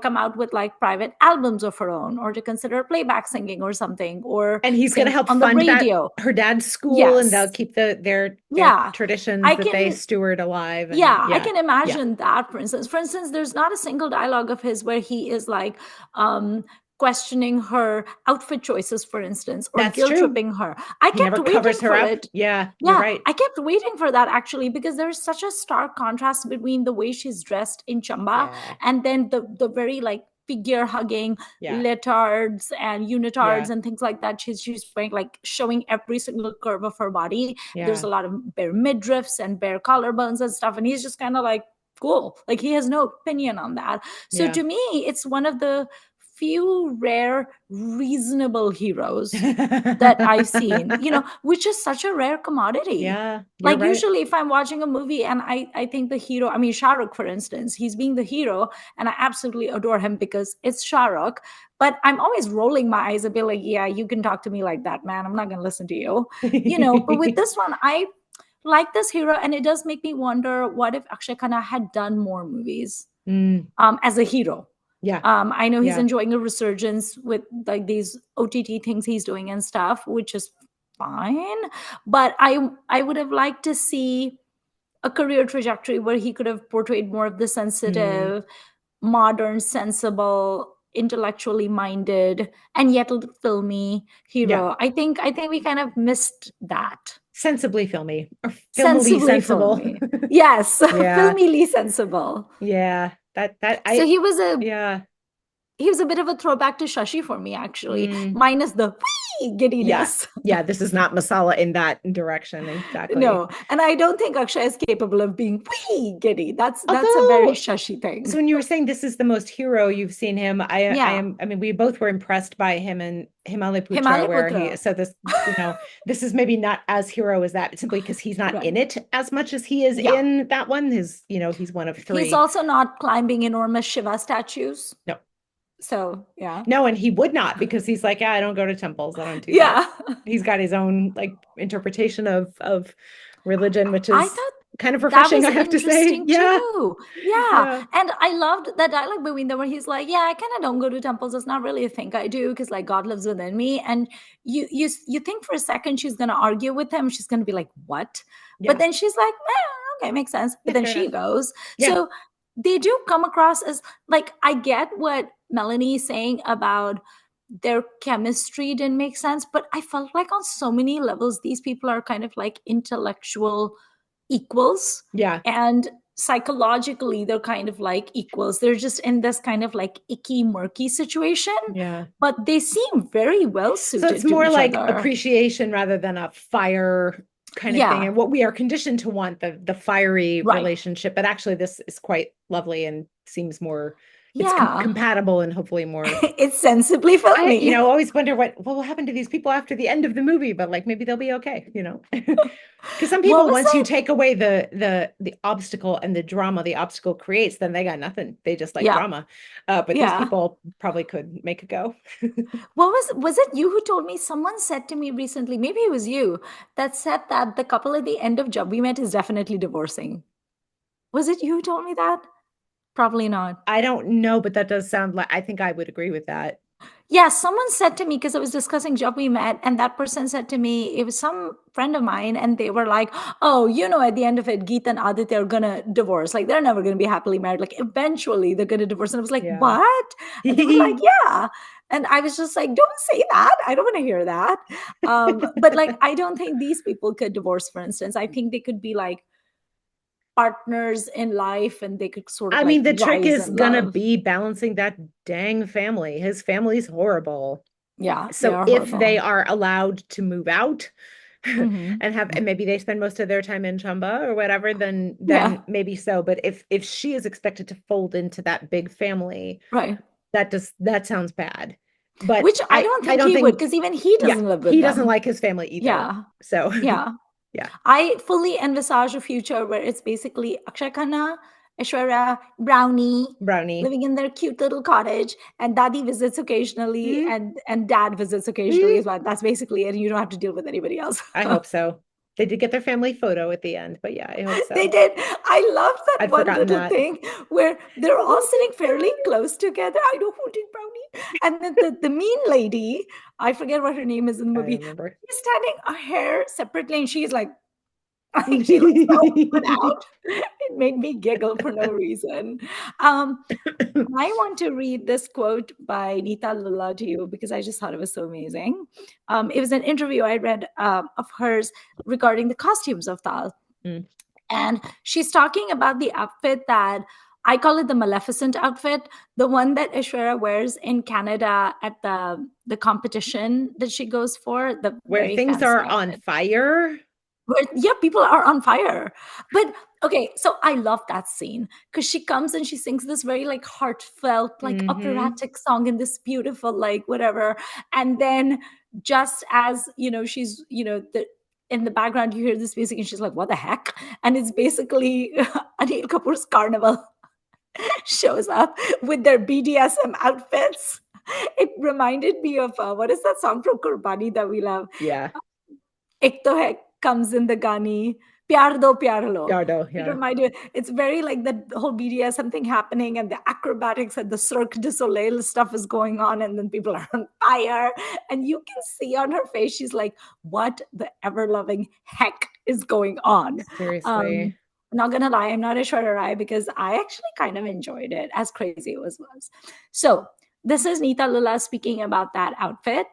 come out with like private albums of her own, or to consider playback singing or something, or And he's going to sing help on the fund that radio. her dad's school, and they'll Yes. keep their Yeah. traditions I that they can steward alive. And yeah, I yeah. can Yeah. imagine that. For instance, there's not a single dialogue of his where he is like questioning her outfit choices, for instance, or That's guilt true. tripping her. I He never kept waiting covers her for up. it. Yeah, you're Yeah, right. I kept waiting for that actually, because there's such a stark contrast between the way she's dressed in Chamba Yeah. and then the very like figure hugging Yeah. leotards and unitards Yeah. and things like that. She's wearing, like, showing every single curve of her body. There's Yeah. a lot of bare midriffs and bare collarbones and stuff, and he's just kind of like, cool, like he has no opinion on that. So Yeah. to me, it's one of the few rare reasonable heroes that I've seen, which is such a rare commodity. Yeah, you're Like, right. usually if I'm watching a movie and I think the hero, I mean, Shah Rukh, for instance, he's being the hero and I absolutely adore him because it's Shah Rukh, but I'm always rolling my eyes and be like, yeah, you can talk to me like that, man. I'm not going to listen to you, but with this one, I like this hero, and it does make me wonder, what if Akshay Khanna had done more movies Mm, as a hero. yeah. I know he's Yeah. enjoying a resurgence with like these OTT things he's doing and stuff, which is fine. But I would have liked to see a career trajectory where he could have portrayed more of the Mm, sensitive, modern, sensible, intellectually minded, and yet filmy yeah. hero. I think we kind of missed that. Sensibly filmy or filmily Sensibly sensible. filmy. Yes, Yeah. filmily sensible. Yeah. That So yeah. he was a bit of a throwback to Shashi for me, actually, Mm, minus the whee yeah. giddiness. Yeah. This is not masala in that direction. Exactly. No, and I don't think Akshay is capable of being whee giddy. That's a very Although, Shashi so thing. when you were saying this is the most hero you've seen him, Yeah, I mean, we both were impressed by him in Himalayaputra, where Himalayaputra. so this is maybe not as hero as that, simply because he's not in Right. it as much as he is Yeah. in that one. He's one of He's three. also not climbing enormous Shiva statues. No, So, yeah. no, and he would not, because he's like, yeah, I don't go to temples. I don't do that. Yeah. He's got his own like interpretation of religion, which I is thought kind of that refreshing, was I have to say. interesting Yeah, too. Yeah. yeah, And I loved that dialogue between them where he's like, yeah, I kind of don't go to temples. It's not really a thing I do because like God lives within me. And you think for a second she's gonna argue with him. She's gonna be like, what? But yeah, then she's like, okay, makes sense. But yeah, then fair she enough. goes. Yeah, So they do come across as like, I get what Melanie is saying about their chemistry didn't make sense, but I felt like on so many levels, these people are kind of like intellectual equals, yeah. and psychologically they're kind of like equals. They're just in this kind of like icky murky situation, Yeah. but they seem very well So it's suited to more each like other. appreciation rather than a fire kind of thing. Yeah, And what we are conditioned to want, the fiery right. relationship, but actually this is quite lovely and seems more it's Yeah. compatible and hopefully more. It's sensibly I, filmy. always wonder what will happen to these people after the end of the movie, but like maybe they'll be okay, Because some What people, was once you it? take away the obstacle and the drama the obstacle creates, then they got nothing. They just like Yeah. drama. But these Yeah. people probably could make it go. What was it you who told me? Someone said to me recently, maybe it was you, that said that the couple at the end of Jab We Met is definitely divorcing. Was it you who told me that? Probably not. I don't know, but that does sound like I think I would agree with that. Yeah, someone said to me, because I was discussing Jab We Met, and that person said to me, it was some friend of mine, and they were like, "Oh, at the end of it, Geet and Aditya are gonna divorce. Like they're never gonna be happily married. Like eventually they're gonna divorce." And I was like, Yeah. "What?" And they were like, "Yeah." And I was just like, "Don't say that. I don't want to hear that." But like, I don't think these people could divorce. For instance, I think they could be like partners in life, and they could sort of I like mean, the trick rise is in gonna love. be balancing that dang family. His family's horrible. Yeah, they So are if they horrible. are allowed to move out Hmm. and maybe they spend most of their time in Chamba or whatever, then Yeah, maybe so. But if she is expected to fold into that big family, right. that sounds bad. But Which I don't I think don't he would, think because even he yeah, doesn't live with he doesn't them. like his family either. Yeah, So yeah. yeah, I fully envisage a future where it's basically Akshay Khanna, Aishwarya, Brownie Brownie. living in their cute little cottage, and Dadi visits occasionally, Mm, and Dad visits occasionally mm. as well. That's basically it. And you don't have to deal with anybody else. I hope so. They did get their family photo at the end, but yeah, I hope They so. did. I love that I'd one forgotten little that. thing where they're all sitting Holding fairly close together. I know who did Brownie. And then the mean lady, I forget what her name is in the I movie, remember. is standing a hair separately, and she's like, like she looks so put out. It made me giggle for no reason. Um, I want to read this quote by Nita Lulla to you because I just thought it was so amazing. It was an interview I read of hers regarding the costumes of Tal. Mm. And she's talking about the outfit that I call it the Maleficent outfit, the one that Aishwarya wears in Canada at the competition that she goes for, the Where very things fancy are on outfit. fire. Where, yeah, people are on fire. But okay, so I love that scene because she comes and she sings this very like heartfelt, like Hmm. operatic song in this beautiful, like whatever. And then just as she's in the background, you hear this music and she's like, what the heck? And it's basically Anil Kapoor's Carnival shows up with their BDSM outfits. It reminded me of what is that song from Kurbani that we love? Yeah. Ek to hai comes in the Gani, Pyar Do Pyar Lo. Yardo, It yeah. reminded it's very like the whole BDSM thing happening and the acrobatics and the Cirque du Soleil stuff is going on, and then people are on fire. And you can see on her face, she's like, what the ever loving heck is going on? Um, Seriously. not gonna lie, I'm not a Shredder Eye because I actually kind of enjoyed it, as crazy it was. So this is Nita Lula speaking about that outfit.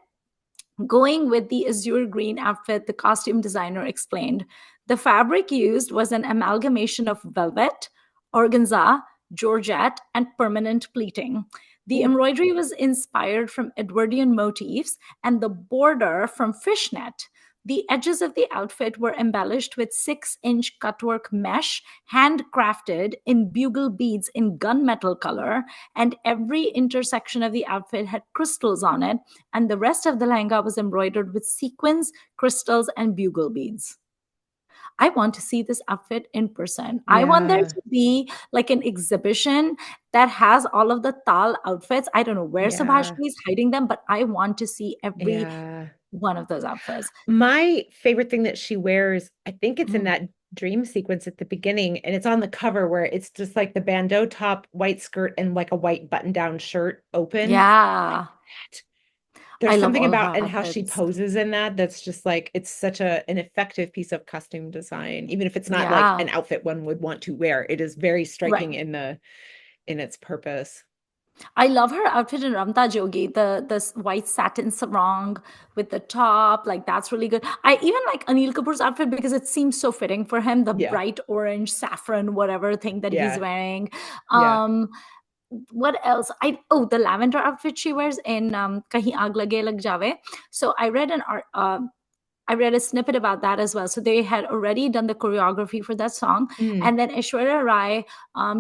Going with the azure green outfit, the costume designer explained the fabric used was an amalgamation of velvet, organza, georgette, and permanent pleating. The Ooh, embroidery was inspired from Edwardian motifs and the border from fishnet. The edges of the outfit were embellished with 6-inch cutwork mesh, handcrafted in bugle beads in gunmetal color, and every intersection of the outfit had crystals on it, and the rest of the lehenga was embroidered with sequins, crystals, and bugle beads. I want to see this outfit in person. I want there yeah. to be like an exhibition that has all of the Taal outfits. I don't know where Subhash Yeah. is hiding them, but I want to see every Yeah. one of those outfits. My favorite thing that she wears, I think it's in Mm. that dream sequence at the beginning, and it's on the cover where it's just like the bandeau top, white skirt, and like a white button-down shirt open. Yeah, I There's love something all of about her and how she outfits. poses in that's just like it's such an effective piece of costume design. Even if it's not like Yeah, an outfit one would want to wear, it is very right. striking in its purpose. I love her outfit in Ramta Jogi, the white satin sarong with the top, like that's really good. I even like Anil Kapoor's outfit because it seems so fitting for him, the Yeah. bright orange saffron whatever thing that he's Yeah. wearing. Yeah. Um what else? The lavender outfit she wears in Kahin Aag Lage Lag Jave. So I read an art. I read a snippet about that as well. So they had already done the choreography for that song. Mm. And then Aishwarya Rai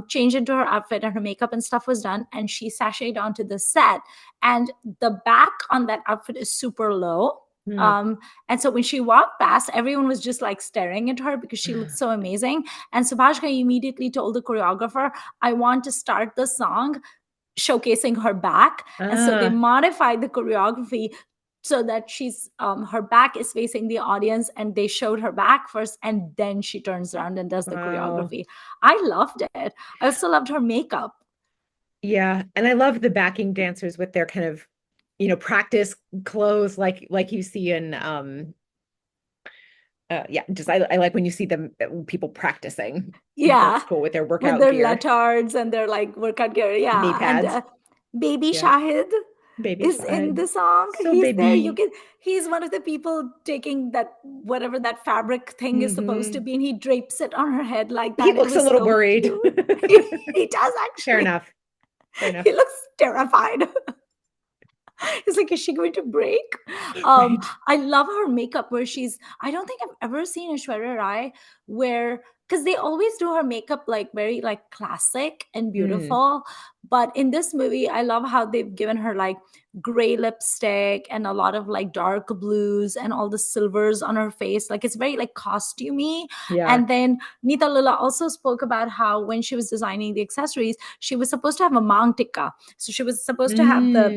changed into her outfit and her makeup and stuff was done. And she sashayed onto the set. And the back on that outfit is super low. Mm. Um, and so when she walked past, everyone was just like staring at her because she looked so amazing. And Subhash Ghai immediately told the choreographer, I want to start the song showcasing her back. And so they Ah, modified the choreography so that she's her back is facing the audience, and they showed her back first and then she turns around and does the wow. choreography. I loved it. I also loved her makeup. Yeah, and I love the backing dancers with their kind of, practice clothes like you see in yeah, just I like when you see them people practicing. I think Yeah, that's cool with their with workout their gear, leotards and their like workout gear. the knee Yeah, and pads. baby Yeah, Shahid baby is in Shahid. the song. So He's there. You baby. can. He's one of the people taking that whatever that fabric thing is supposed to Hmm. be, and he drapes it on her head like He that. It looks a was little so worried. cute. He does Fair actually. enough. Fair enough. He looks terrified. It's like, is she going to break? Right. I love her makeup where I don't think I've ever seen Aishwarya Rai where, because they always do her makeup like very like classic and Mm, beautiful. But in this movie, I love how they've given her like gray lipstick and a lot of like dark blues and all the silvers on her face. Like it's very like costumey. yeah. And then Nita Lila also spoke about how when she was designing the accessories, she was supposed to have a mangtika, so she was supposed to have the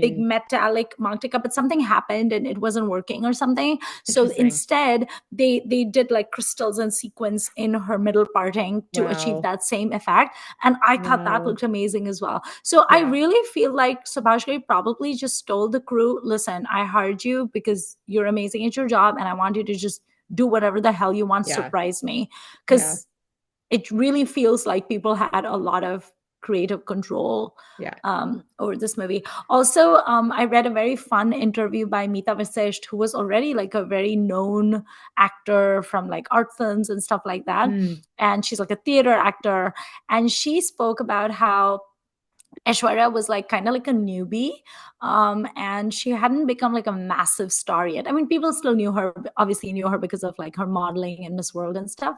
big Mm, metallic mantica, but something happened and it wasn't working or something. So interesting. instead, they did like crystals and sequins in her middle parting to achieve Wow. that same effect. And I thought that Wow. looked amazing as well. So I Yeah. really feel like Subhash Ghai probably just told the crew, listen, I hired you because you're amazing at your job and I want you to just do whatever the hell you want, Yeah. surprise me. Yeah. Because it really feels like people had a lot of creative control Yeah. over this movie. Also, I read a very fun interview by Meeta Vasisht, who was already like a very known actor from like art films and stuff like that. Mm, And she's like a theater actor. And she spoke about how Aishwarya was like kind of like a newbie, and she hadn't become like a massive star yet. I mean, people still knew her, obviously knew her because of like her modeling in Miss World and stuff.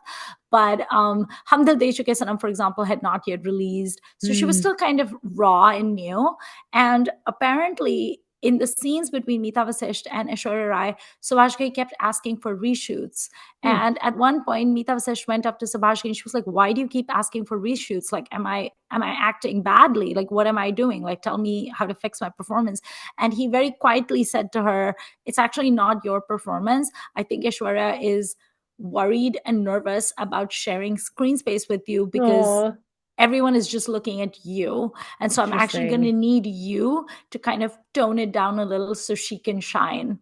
But Hum Dil De Chuke Sanam, for example, had not yet released, so she was mm. still kind of raw and new. And apparently, in the scenes between Meeta Vasisht and Aishwarya Rai, Subhash Ghai kept asking for reshoots. Hmm. And at one point, Meeta Vasisht went up to Subhash Ghai and she was like, "Why do you keep asking for reshoots? Like, am I acting badly? Like, what am I doing? Like, tell me how to fix my performance." And he very quietly said to her, "It's actually not your performance. I think Aishwarya is worried and nervous about sharing screen space with you because Oh, everyone is just looking at you. And so I'm actually going to interesting. need you to kind of tone it down a little so she can shine."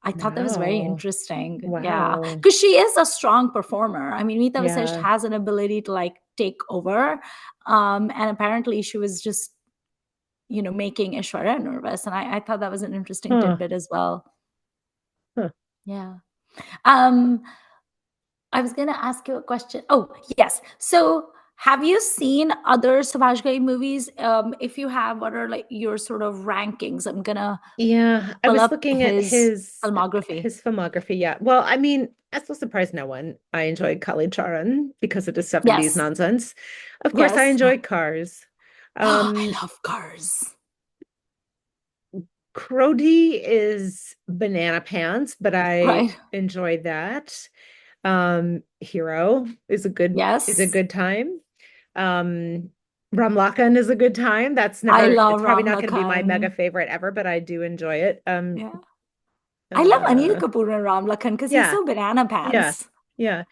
I thought that was very Wow. interesting. Yeah. Wow. Because she is a strong performer. I mean, Meeta Vasisht Yeah. has an ability to like take over. And apparently she was just, making Aishwarya nervous. And I thought that was an interesting Huh. tidbit as well. Huh. Yeah. Um, I was going to ask you a question. Oh, yes. So have you seen other Subhash Ghai movies? If you have, what are like your sort of rankings? I'm going to Yeah, I pull was up looking at his his filmography. his filmography. Yeah. Well, I mean, that's no surprise no one. I enjoyed Kali Charan because of the 70s Yes. nonsense. Of course, I Yes. enjoyed Cars. I Um, love Cars. Crody is banana pants, but I Right. enjoyed that. Hero is a Yes. good time. Um, Ramlakan is a good time. I It's love probably Ram not going to be my mega Lakhan. favorite ever, but I do enjoy it. Yeah. I love Anil Uh, Kapoor and Ram Lakhan because he's yeah, so banana yeah, pants. yeah.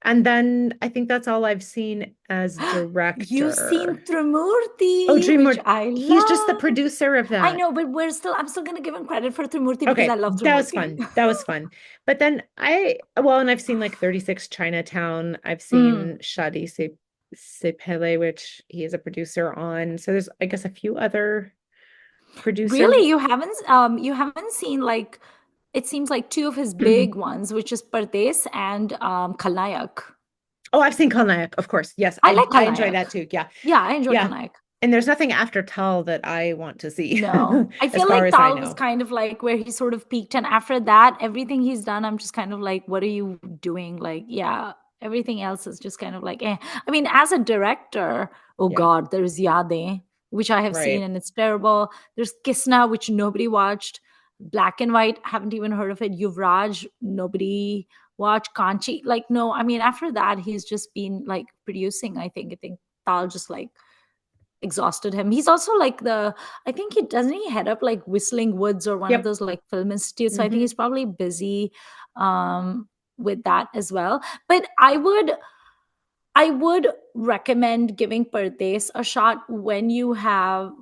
And then I think that's all I've seen as You've seen director. Oh, Trimurti, which DreamWorks. I He's just the love. producer of I that. know, but I'm still gonna give him credit for Trimurti because I Okay, love that was Trimurti. fun. That was fun. But then and I've seen like 36 Chinatown. I've Mm. seen Se Pele, which he is a producer on. So there's, I guess, a few other Really, producers. you haven't seen like it seems like two of his big ones, which is Pardes and Khalnayak. Oh, I've seen Kalnayak, of course. Yes, I I like I enjoy Khalnayak. that too. Yeah. Yeah, I enjoy Yeah. Khalnayak. And there's nothing after Taal that I want to see, No, I as feel far like as I Tal was know. kind of like where he sort of peaked. And after that, everything he's done, I'm just kind of like, what are you doing? Like, yeah, everything else is just kind of like, eh. I mean, as a director, oh Yeah, God, there's Yade, which I have seen right. and it's terrible. There's Kisna, which nobody watched. Black and White, haven't even heard of it. Yuvraj, nobody watched. Kanchi, like, no, I mean, after that, he's just been like producing, I think Tal just like exhausted him. He's also like I think he doesn't he head up like Whistling Woods or one of Yep. those like film institutes. So I think Hmm. he's probably busy with that as well. But I would recommend giving Pardes a shot when you have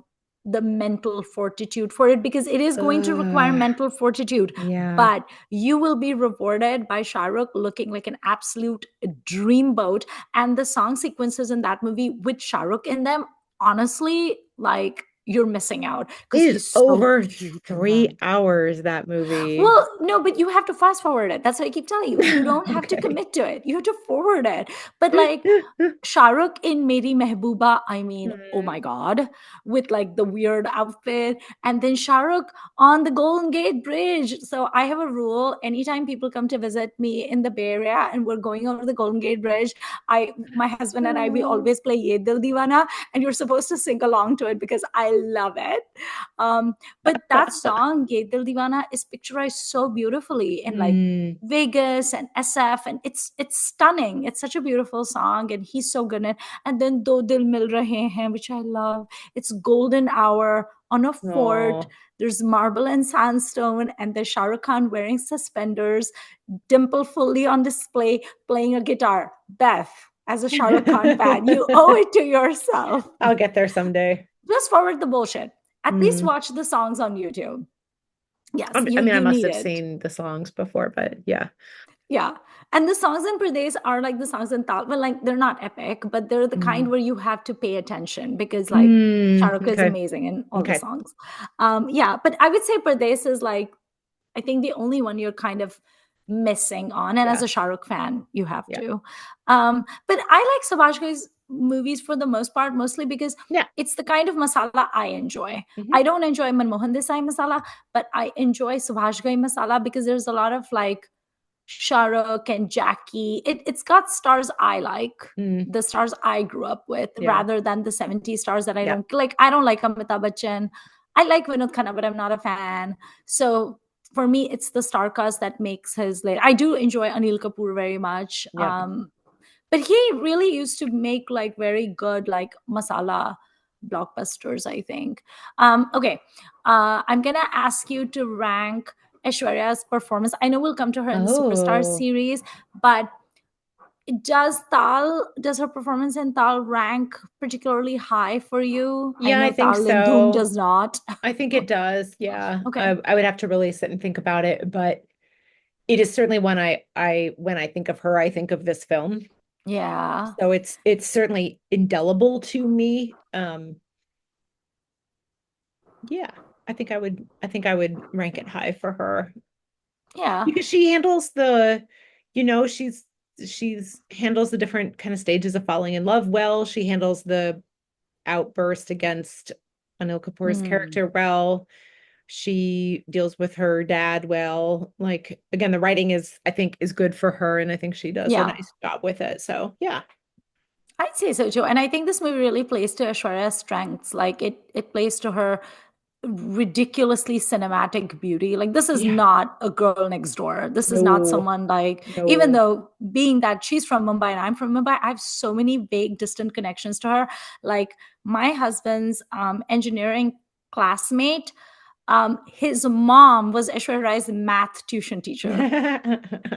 the mental fortitude for it, because it is going to require mental fortitude, Yeah. but you will be rewarded by Shah Rukh looking like an absolute dreamboat. And the song sequences in that movie with Shah Rukh in them, honestly, like you're missing out It because is he's so over cute in three them. hours, that movie. Well, no, but you have to fast forward it. That's what I keep telling you. You don't have to Okay. commit to it. You have to forward it. But like Shah Rukh in Meri Mehbooba, I mean, oh my Hmm. God, with like the weird outfit. And then Shah Rukh on the Golden Gate Bridge. So I have a rule. Anytime people come to visit me in the Bay Area and we're going over the Golden Gate Bridge, my husband and I, we Oh, always play Ye Dil Deewana, and you're supposed to sing along to it because I love it. But that song, Ye Dil Deewana, is picturized so beautifully in like mm, Vegas and SF, and it's stunning. It's such a beautiful song, and he's so good in it. And then Do Dil Mil Rahe Hain, which I love. It's golden hour on a fort. oh. There's marble and sandstone, and there's Shah Rukh Khan wearing suspenders, dimple fully on display, playing a guitar. Beth, as a Shah Rukh Khan fan, you owe it to yourself. I'll get there someday. Just forward the bullshit. At least Mm. watch the songs on YouTube. Yes, I you mean, I you must need have it. seen the songs before, but yeah. Yeah. And the songs in Pradesh are like the songs in Tal. Well, like they're not epic, but they're the kind Mm. where you have to pay attention because like Mm, Shahrukh is okay. amazing in all the Okay. songs. Yeah, but I would say Pradesh is like I think the only one you're kind of missing on. And as Yeah. a Shah Rukh fan, you have Yeah. to. But I like Subhash Ghai's movies for the most part, mostly because Yeah. it's the kind of masala I enjoy. Hmm. I don't enjoy Manmohan Desai masala, but I enjoy Subhash Ghai masala because there's a lot of like Shah Rukh and Jackie. It's got stars I like, Mm, the stars I grew up with, yeah. rather than the 70s stars that I Yeah. don't like. I don't like Amitabh Bachchan. I like Vinod Khanna, but I'm not a fan. So for me, it's the star cast that makes his late. I do enjoy Anil Kapoor very much. Yeah. But he really used to make like very good like masala blockbusters, I think. Okay. I'm gonna ask you to rank Aishwarya's performance. I know we'll come to her in the Superstar Oh. series, but does her performance in Tal rank particularly high for you? I Yeah, I know think Tal in Doom so. does not. I think it does. Yeah. Okay. I would have to really sit and think about it, but it is certainly when I when I think of her, I think of this film. Yeah. So it's certainly indelible to me. Yeah, I think I would rank it high for her Yeah. because she handles the, you know, she's handles the different kind of stages of falling in love well. She handles the outburst against Anil Kapoor's Mm. character well. She deals with her dad well. Like again, the writing is I think is good for her, and I think she does a Yeah. nice job with it. So yeah, I'd say so too. And I think this movie really plays to Aishwarya's strengths. Like it plays to her ridiculously cinematic beauty. Like this is yeah, not a girl next door. This is not no, someone like, even no. though being that she's from Mumbai and I'm from Mumbai, I have so many vague, distant connections to her. Like my husband's engineering classmate, his mom was Aishwarya Rai's math tuition teacher.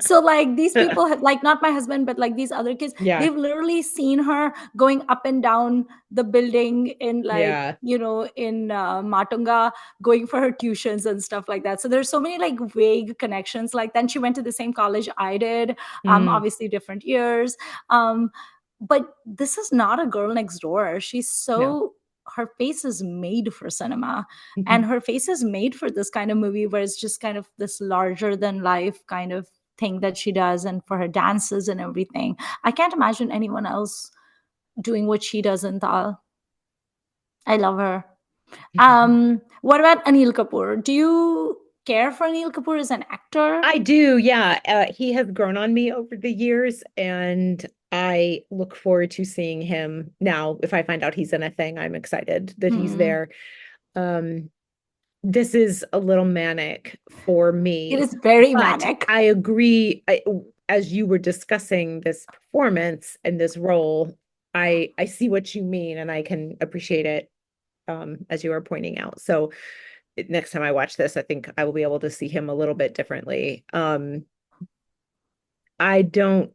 So like these people have, like not my husband but like these other kids, Yeah, they've literally seen her going up and down the building in like yeah. in Matunga, going for her tuitions and stuff like that. So there's so many like vague connections. Like then she went to the same college I did, Mm, obviously different years. But this is not a girl next door. She's no. so, her face is made for cinema, and Mhm. her face is made for this kind of movie where it's just kind of this larger than life kind of thing that she does, and for her dances and everything. I can't imagine anyone else doing what she does in Tal. I love her. What about Anil Kapoor? Do you care for Anil Kapoor as an actor? I do, yeah. He has grown on me over the years, and I look forward to seeing him now. If I find out he's in a thing, I'm excited that he's Hmm. there. Um, this is a little manic for It me, is very but manic. I agree. As you were discussing this performance and this role, I see what you mean, and I can appreciate it, as you were pointing out. So next time I watch this, I think I will be able to see him a little bit differently. I don't,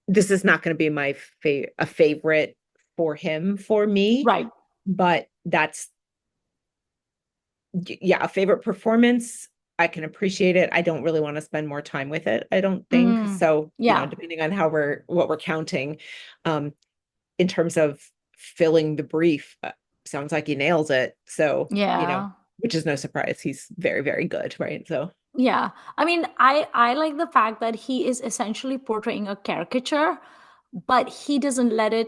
this is not going to be my a favorite for him for me, Right. but that's, yeah, a favorite performance. I can appreciate it. I don't really want to spend more time with it, I don't think. Mm. So, Yeah. depending on how what we're counting, um, in terms of filling the brief, sounds like he nails it. So, Yeah. which is no surprise. He's very, very good, right? So, Yeah. I mean, I like the fact that he is essentially portraying a caricature, but he doesn't let it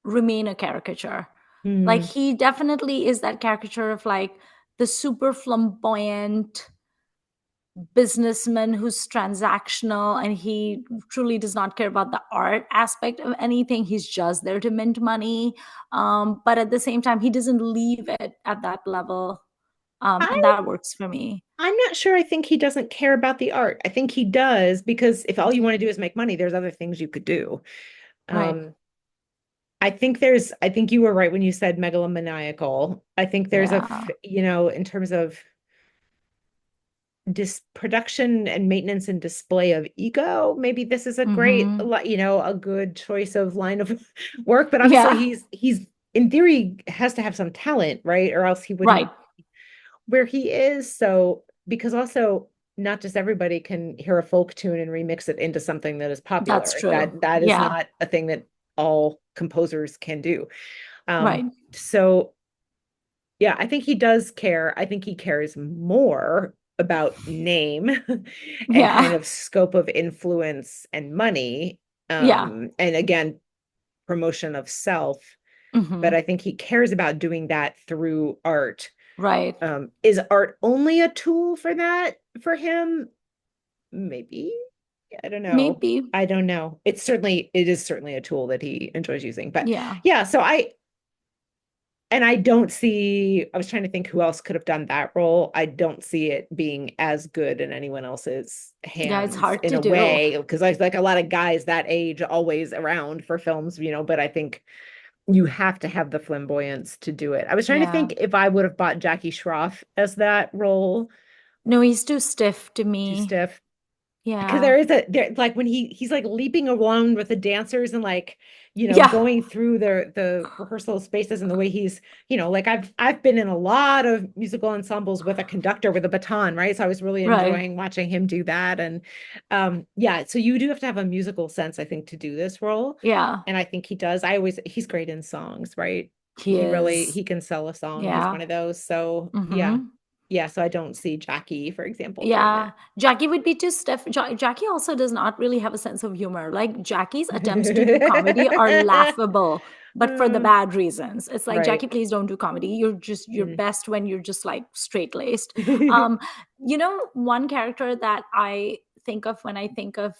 remain a caricature. Like mm. he definitely is that caricature of like the super flamboyant businessman who's transactional, and he truly does not care about the art aspect of anything. He's just there to mint money. But at the same time, he doesn't leave it at that level. And I that works for me. I'm not sure. I think he doesn't care about the art. I think he does because if all you want to do is make money, there's other things you could do. Right. Um, I think you were right when you said megalomaniacal. I think there's Yeah. in terms of dis production and maintenance and display of ego, maybe this is a great, Mm-hmm. a good choice of line of work. But obviously, Yeah. he's in theory has to have some talent, right? Or else he Right. wouldn't where he is. So, because also not just everybody can hear a folk tune and remix it into something that is That's popular. true. That is Yeah. not a thing that all composers can do. Right. So yeah, I think he does care. I think he cares more about name and kind Yeah. of scope of influence and money. Yeah. And again, promotion of self. But Hmm. I think he cares about doing that through art. Right. Is art only a tool for that for him? Maybe. I don't know. Maybe. I don't know. It is certainly a tool that he enjoys using. But Yeah. yeah, so I don't see, I was trying to think who else could have done that role. I don't see it being as good in anyone else's Yeah. It's hands hard in to a do. way, because I like a lot of guys that age always around for films, but I think you have to have the flamboyance to do it. I was trying to Yeah. think if I would have bought Jackie Schroff as that role, No, he's too stiff to too me. stiff. Because Yeah. there like when he's like leaping around with the dancers and like Yeah. going through the rehearsal spaces, and the way he's like I've been in a lot of musical ensembles with a conductor with a baton, right? So I was really Right. enjoying watching him do that. And yeah, so you do have to have a musical sense, I think, to do this role, Yeah. and I think he does. He's great in songs, right? He is. He can sell a song. He's Yeah. one of those. So yeah, Hmm. yeah, so I don't see Jackie, for example, doing Yeah, Jackie would be too stiff. Jackie also does not really have a sense of humor. Like Jackie's attempts to do comedy are that. laughable, but for the Uh, bad reasons. It's like, right. Jackie, please don't do comedy. You're Mm. best when you're just like straight laced. One character that I think of when I think of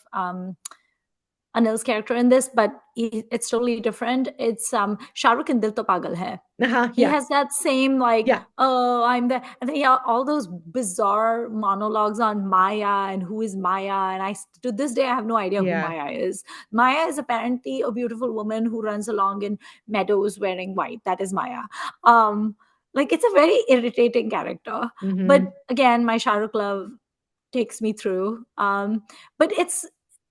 Anil's character in this, but it's totally different. It's Shah Rukh in Dil To Pagal Hai. He Yeah. has that same like, Yeah. oh, I'm the, and then all those bizarre monologues on Maya and who is Maya. And to this day, I have no idea who Yeah. Maya is. Maya is apparently a beautiful woman who runs along in meadows wearing white. That is Maya. Um, like it's a very irritating character. But Hmm. again, my Shah Rukh love takes me through. But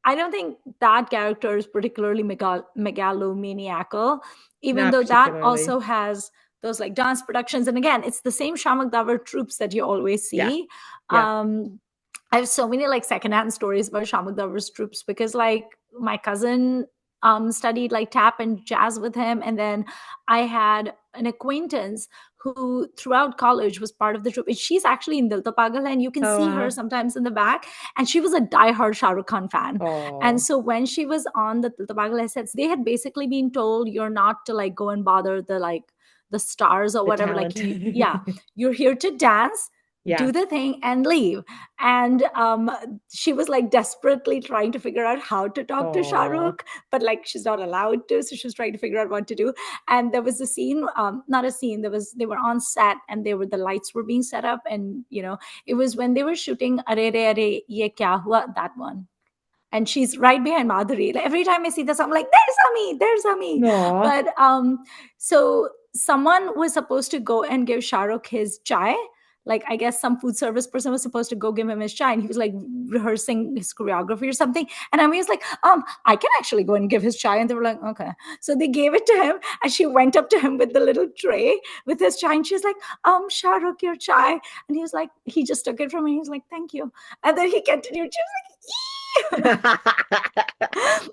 I don't think that character is particularly megalomaniacal, even Not though that particularly. also has those like dance productions. And again, it's the same Shamak Davar troops that you always Yeah. see. Yeah. I have so many like secondhand stories about Shamak Davar's troops because like my cousin studied like tap and jazz with him, and then I had an acquaintance who throughout college was part of the troupe. She's actually in Dil To Pagal, and you can Oh, see her wow. sometimes in the back. And she was a diehard Shah Rukh Khan fan. And Oh. so when she was on the Dil To Pagal sets, they had basically been told you're not to like go and bother the stars or The whatever, like, talent. yeah, you're here to dance, Yeah. do the thing and leave. And she was like desperately trying to figure out how to talk to Shah Oh. Rukh, but like she's not allowed to, so she was trying to figure out what to do. And there was a scene, not a scene, they were on set, and the lights were being set up, and it was when they were shooting Are Re Are Ye Kya Hua, that one. And she's right behind Madhuri. Like, every time I see this, I'm like, there's Ami, there's Ami. Aw. But so someone was supposed to go and give Shah Rukh his chai. Like, I guess some food service person was supposed to go give him his chai, and he was like rehearsing his choreography or something. And Ami was like, I can actually go and give his chai. And they were like, okay. So they gave it to him, and she went up to him with the little tray with his chai, and she's like, Shah Rukh, your chai. And he was like, he just took it from me. He was like, thank you. And then he continued. She was like,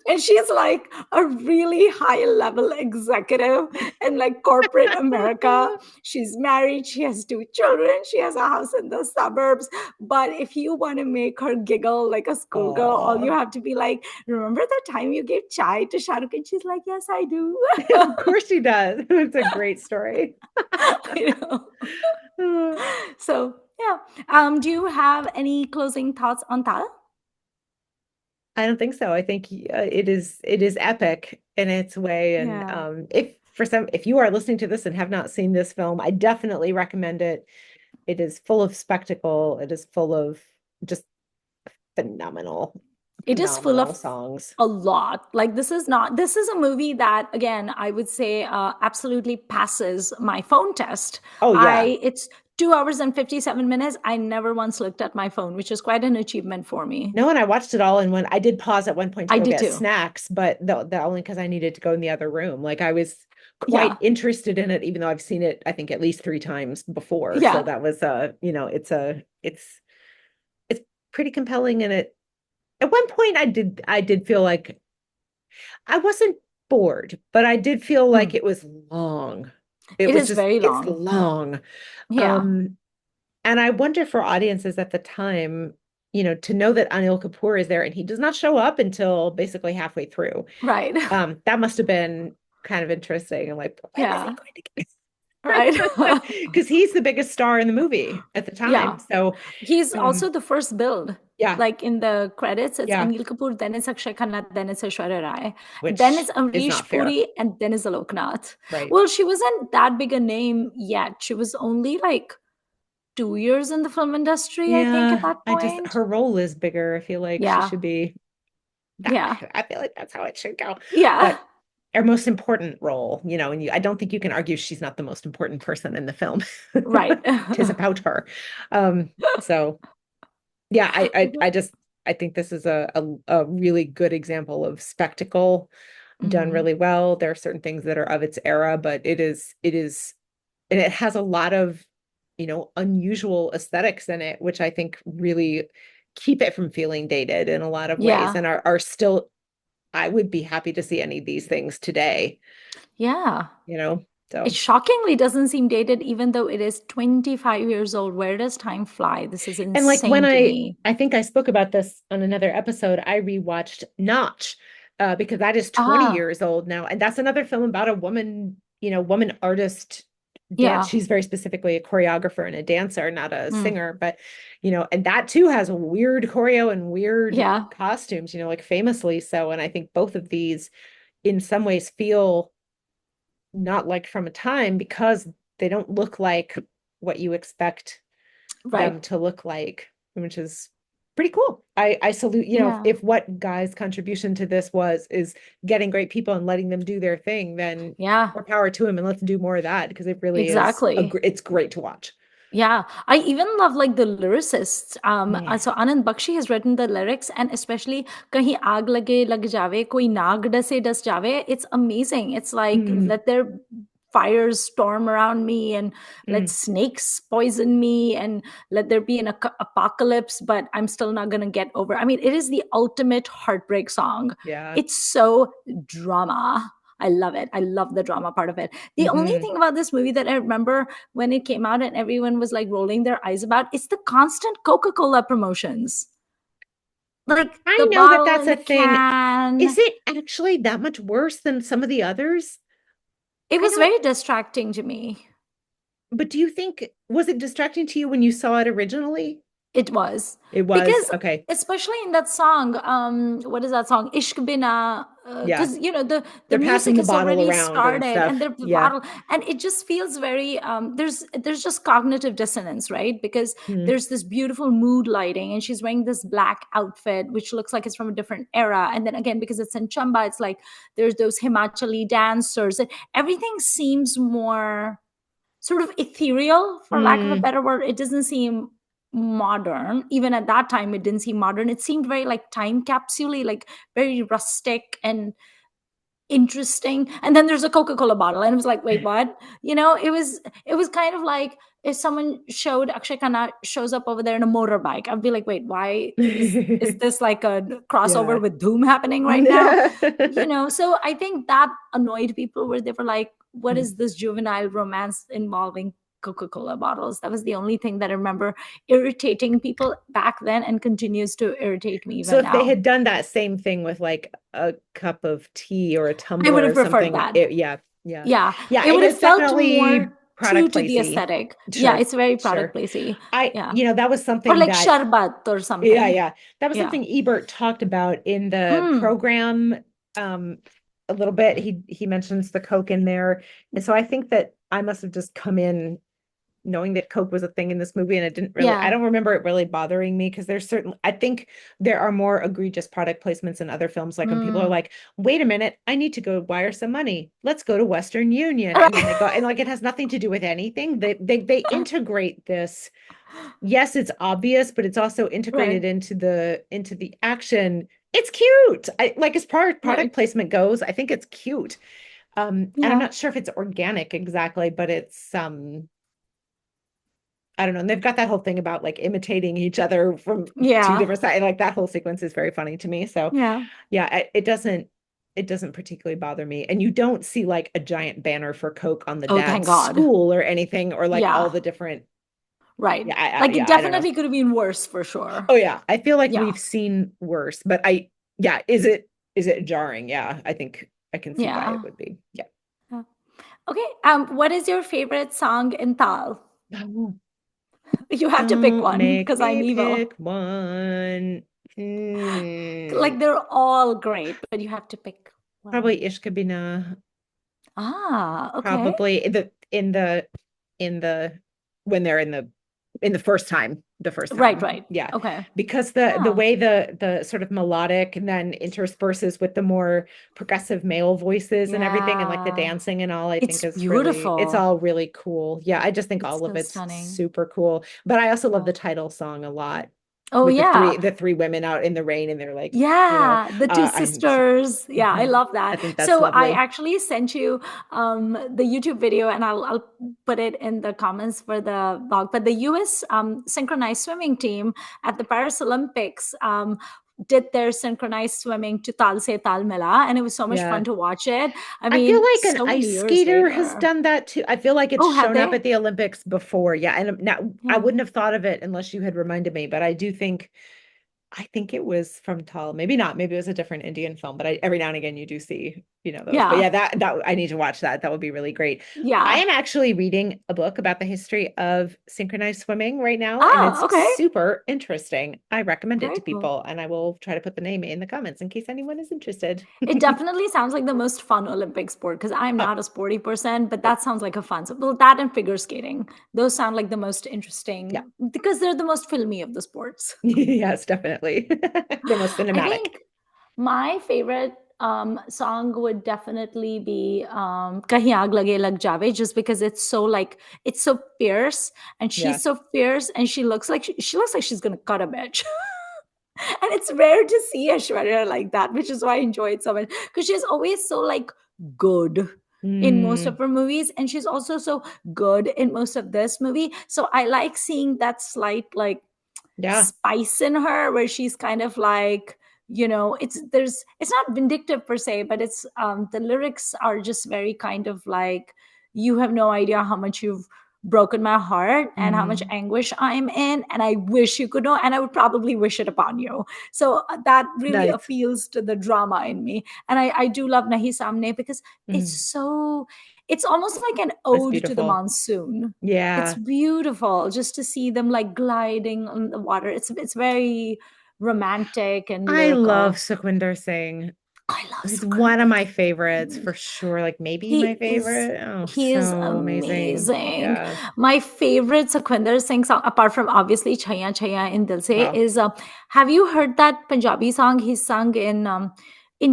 and she's like a really high level executive in like corporate America. She's married, she has 2 children, she has a house in the suburbs. But if you want to make her giggle like a schoolgirl, all you Aw. have to be like, remember the time you gave chai to Shah Rukh? And she's like, yes, I do. Of course she does. It's a great story. You know? So yeah. Do you have any closing thoughts on Taal? I don't think so. I think it is epic in its way. And Yeah. if you are listening to this and have not seen this film, I definitely recommend it. It is full of spectacle. It is full of just phenomenal, It is full phenomenal of songs. a lot. Like, this is a movie that, again, I would say absolutely passes my phone test. Oh yeah. I It's 2 hours and 57 minutes. I never once looked at my phone, which is quite an achievement for me. No, and I watched it all, and when I did pause at one point to I go did get too. snacks, but the only because I needed to go in the other room. Like, I was quite Yeah. interested in it, even though I've seen it, I think, at least 3 times before. So Yeah. that was it's pretty compelling. And it at one point I did feel like I wasn't bored, but I did feel like Mm. it was long. It It was is just very it's long. long. Yeah. Um, and I wonder for audiences at the time, to know that Anil Kapoor is there and he does not show up until basically halfway through. Right. That must have been kind of interesting. I'm like, when is he Yeah. going to get? Right. Because he's the biggest star in the movie at the Yeah. time. So, He's um, also the first build. yeah, Like, in the credits, it's yeah, Anil Kapoor, then it's Akshay Khanna, then it's Aishwarya Rai, then which it's is not Amrish fair, Puri, and then it's Alok Nath. right? Well, she wasn't that big a name yet. She was only like 2 years in the film industry, I think, at Yeah, that point. her role is bigger. I feel like she Yeah. should be that. Yeah. I feel like that's how it should go. Yeah. But her most important role, and I don't think you can argue she's not the most important person in the film. Right. Tis about her. Um, so yeah, I think this is a really good example of spectacle done Mhm. really well. There are certain things that are of its era, but it is, and it has a lot of, unusual aesthetics in it, which I think really keep it from feeling dated in a lot of ways Yeah. and are still, I would be happy to see any of these things today, Yeah. you know? It So, shockingly doesn't seem dated, even though it is 25 years old. Where does time fly? This is and like when insane to me. I think I spoke about this on another episode, I rewatched Notch, because that is 20 Ah, years old now. And that's another film about a woman, woman artist dance. yeah. She's very specifically a choreographer and a dancer, not a Mm, singer, but, and that too has weird choreo and weird yeah. costumes, like famously so. And I think both of these in some ways feel not like from a time because they don't look like what you expect Right. them to look like, which is pretty cool. I salute, Yeah. if what Guy's contribution to this is getting great people and letting them do their thing, then Yeah. more power to him and let's do more of that because it really is Exactly. it's great to watch. Yeah. I even love like the lyricists. Yeah. So Anand Bakshi has written the lyrics, and especially Kahi aag lage lag jave, koi naag dase das jave. It's amazing. It's like, Mm, let their fires storm around me, and let mm, snakes poison me, and let there be an apocalypse, but I'm still not going to get over. I mean, it is the ultimate heartbreak song. yeah. It's so drama. I love it. I love the drama part of it. The only Hmm. thing about this movie that I remember when it came out and everyone was like rolling their eyes about, it's the constant Coca-Cola promotions. Like I the know that bottle that's in a the thing. Is can. it actually that much worse than some of the others? It I was don't, very distracting to me. but do you think, was it distracting to you when you saw it originally? It was It was, because, okay. especially in that song, what is that song? Ishq Bina. Yeah. Because the They're music passing the has bottle already around and started, and stuff. the Yeah. bottle, and it just feels very there's just cognitive dissonance, right? Because Hmm. there's this beautiful mood lighting, and she's wearing this black outfit, which looks like it's from a different era, and then again because it's in Chamba, it's like there's those Himachali dancers, and everything seems more sort of ethereal, for lack of a Mm. better word. It doesn't seem modern. Even at that time, it didn't seem modern. It seemed very like time capsule, like very rustic and interesting. And then there's a Coca-Cola bottle, and it was like, wait, what? It was kind of like if someone showed Akshay Khanna shows up over there in a motorbike. I'd be like, wait, why is this like a Yeah. crossover with Doom happening right now? So I think that annoyed people, where they were like, what is this juvenile romance involving Coca-Cola bottles? That was the only thing that I remember irritating people back then, and continues to irritate me So even if they now. had done that same thing with like a cup of tea or a I would tumbler have or preferred something, that. yeah, yeah. Yeah, Yeah, it it would have is felt definitely more true product to the placey. aesthetic. Yeah, Sure, it's very product sure. placey. I, Yeah. that was Or something like that, Sharbat or yeah, something. yeah. That was Yeah. something Ebert talked about in the Mm. program a little bit. He mentions the Coke in there. And so I think that I must have just come in knowing that Coke was a thing in this movie, and I Yeah. don't remember it really bothering me, because I think there are more egregious product placements in other films, like when people are Mm. like, wait a minute, I need to go wire some money. Let's go to Western Union. And then they go, and like, it has nothing to do with anything. They integrate this. Yes, it's obvious, but it's also integrated Right. into the action. It's cute. I like, as far as product Right. placement goes, I think it's cute. And I'm Yeah. not sure if it's organic exactly, but it's I don't know. And they've got that whole thing about like imitating each other from two Yeah. different sides. Like, that whole sequence is very funny to me. So Yeah. yeah, it doesn't particularly bother me. And you don't see like a giant banner for Coke on the Oh, thank dad's God. school or anything, or like all Yeah. the different, Right. yeah, Like it yeah, I don't know. definitely could have been worse for sure. Oh yeah, I feel like Yeah. we've seen worse, but yeah, is it jarring? Yeah, I think I can see why it Yeah. would be. Yeah. Yeah. Okay. What is your favorite song in Taal? Oh, You have to pick don't one make because I'm me evil. pick one. Hmm. Like they're all great, but you have to pick one. Probably Ishkabina. Ah, okay. Probably in the when they're in the first Right, time. right. Yeah. Okay. Because the Ah, way the sort of melodic and then intersperses with the more progressive male voices and everything, and like the yeah. dancing and all, I think It's it's beautiful. all really cool. Yeah, I just think It's all of so it's stunning. super cool. But I also love Yeah. the title song a lot, Oh, with the three yeah. the three women out in the rain, and they're like, Yeah, the two I'm sisters. Yeah, I mhm. love I that. think that's So I lovely. actually sent you the YouTube video, and I'll put it in the comments for the blog. But the US synchronized swimming team at the Paris Olympics did their synchronized swimming to Tal Se Tal Mila, and it was so much fun Yeah. to watch it. I I feel mean, like an so many ice years skater has later. done that too. I feel like it's Oh, had shown up they? at the Olympics before. Yeah. And now I Yeah. wouldn't have thought of it unless you had reminded me, but I think it was from Taal. Maybe not. Maybe it was a different Indian film, but every now and again you do see, those. But Yeah. yeah, that I need to watch that. That would be really great. I Yeah. am actually reading a book about the history of synchronized swimming right now, and Ah, it's okay. super interesting. I recommend it Very to cool. people, and I will try to put the name in the comments in case anyone is interested. It definitely sounds like the most fun Olympic sport because I'm Oh, not a sporty person, but that sounds like a fun. So, well, that and figure skating, those sound like the most yeah. interesting because they're the most filmy of the sports. Yes, definitely. The most I cinematic. think my favorite song would definitely be Kahin Aag Lage Lag Jave, just because it's so fierce, and Yeah. she's so fierce, and she looks like she's gonna cut a bitch. And it's rare to see Aishwarya like that, which is why I enjoy it so much. Because she's always so like good in most of Mm, her movies, and she's also so good in most of this movie. So I like seeing that slight like yeah. spice in her, where she's kind of like, it's not vindictive per se, but it's the lyrics are just very kind of like, you have no idea how much you've broken my heart and how much Mm, anguish I'm in, and I wish you could know, and I would probably wish it upon you. So that really nice. appeals to the drama in me. And I do love Nahi Samne because it's Mm, so it's almost like an It's ode to the beautiful. monsoon. It's Yeah. beautiful just to see them like gliding on the water. It's very romantic and I love lyrical. Sukhwinder Singh. I love He's one of Sukhinder. my favorites for sure. Like maybe my He is favorite. Oh, he is so amazing. amazing. Yeah. My favorite Sukhinder Singh song, apart from obviously Chaya Chaya in Dil Se, Wow. is have you heard that Punjabi song he sung in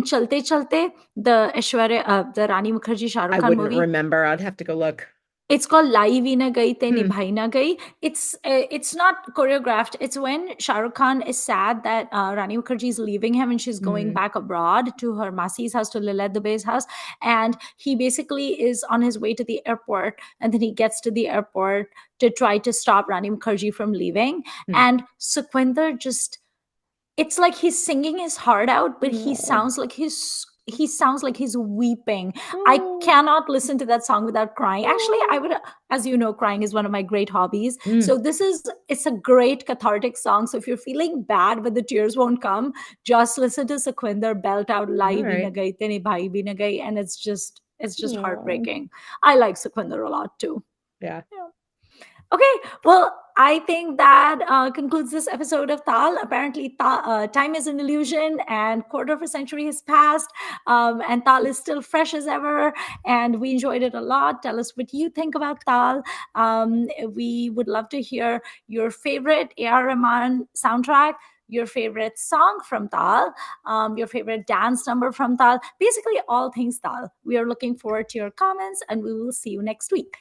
Chalte Chalte, the Aishwarya, the Rani Mukherjee Shah Rukh I Khan wouldn't movie? remember. I'd have to go look. It's called Lai Vi Na Gayi Te Hmm. Nibhai Na Gayi. It's not choreographed. It's when Shah Rukh Khan is sad that Rani Mukherjee is leaving him and she's going Hmm. back abroad to her Masi's house, to Lilith Dubey's house, and he basically is on his way to the airport, and then he gets to the airport to try to stop Rani Mukherjee from leaving, Hmm. and Sukhwinder just, it's like he's singing his heart out, but Oh. he sounds like he's weeping. I Oh. cannot listen to that song without crying. Actually, I Oh. would, as you know, crying is one of my great hobbies. Mm. So it's a great cathartic song. So if you're feeling bad but the tears won't come, just listen to Sukhwinder belt out All Lai Bhi Na right. Gayi Te Nibhai Bhi Na Gayi, and it's just Oh. heartbreaking. I like Sukhwinder a lot too. Yeah. Yeah. Okay, well, I think that concludes this episode of Taal. Apparently, time is an illusion, and quarter of a century has passed, and Taal is still fresh as ever, and we enjoyed it a lot. Tell us what you think about Taal. We would love to hear your favorite A.R. Rahman soundtrack, your favorite song from Taal, your favorite dance number from Taal, basically all things Taal. We are looking forward to your comments, and we will see you next week.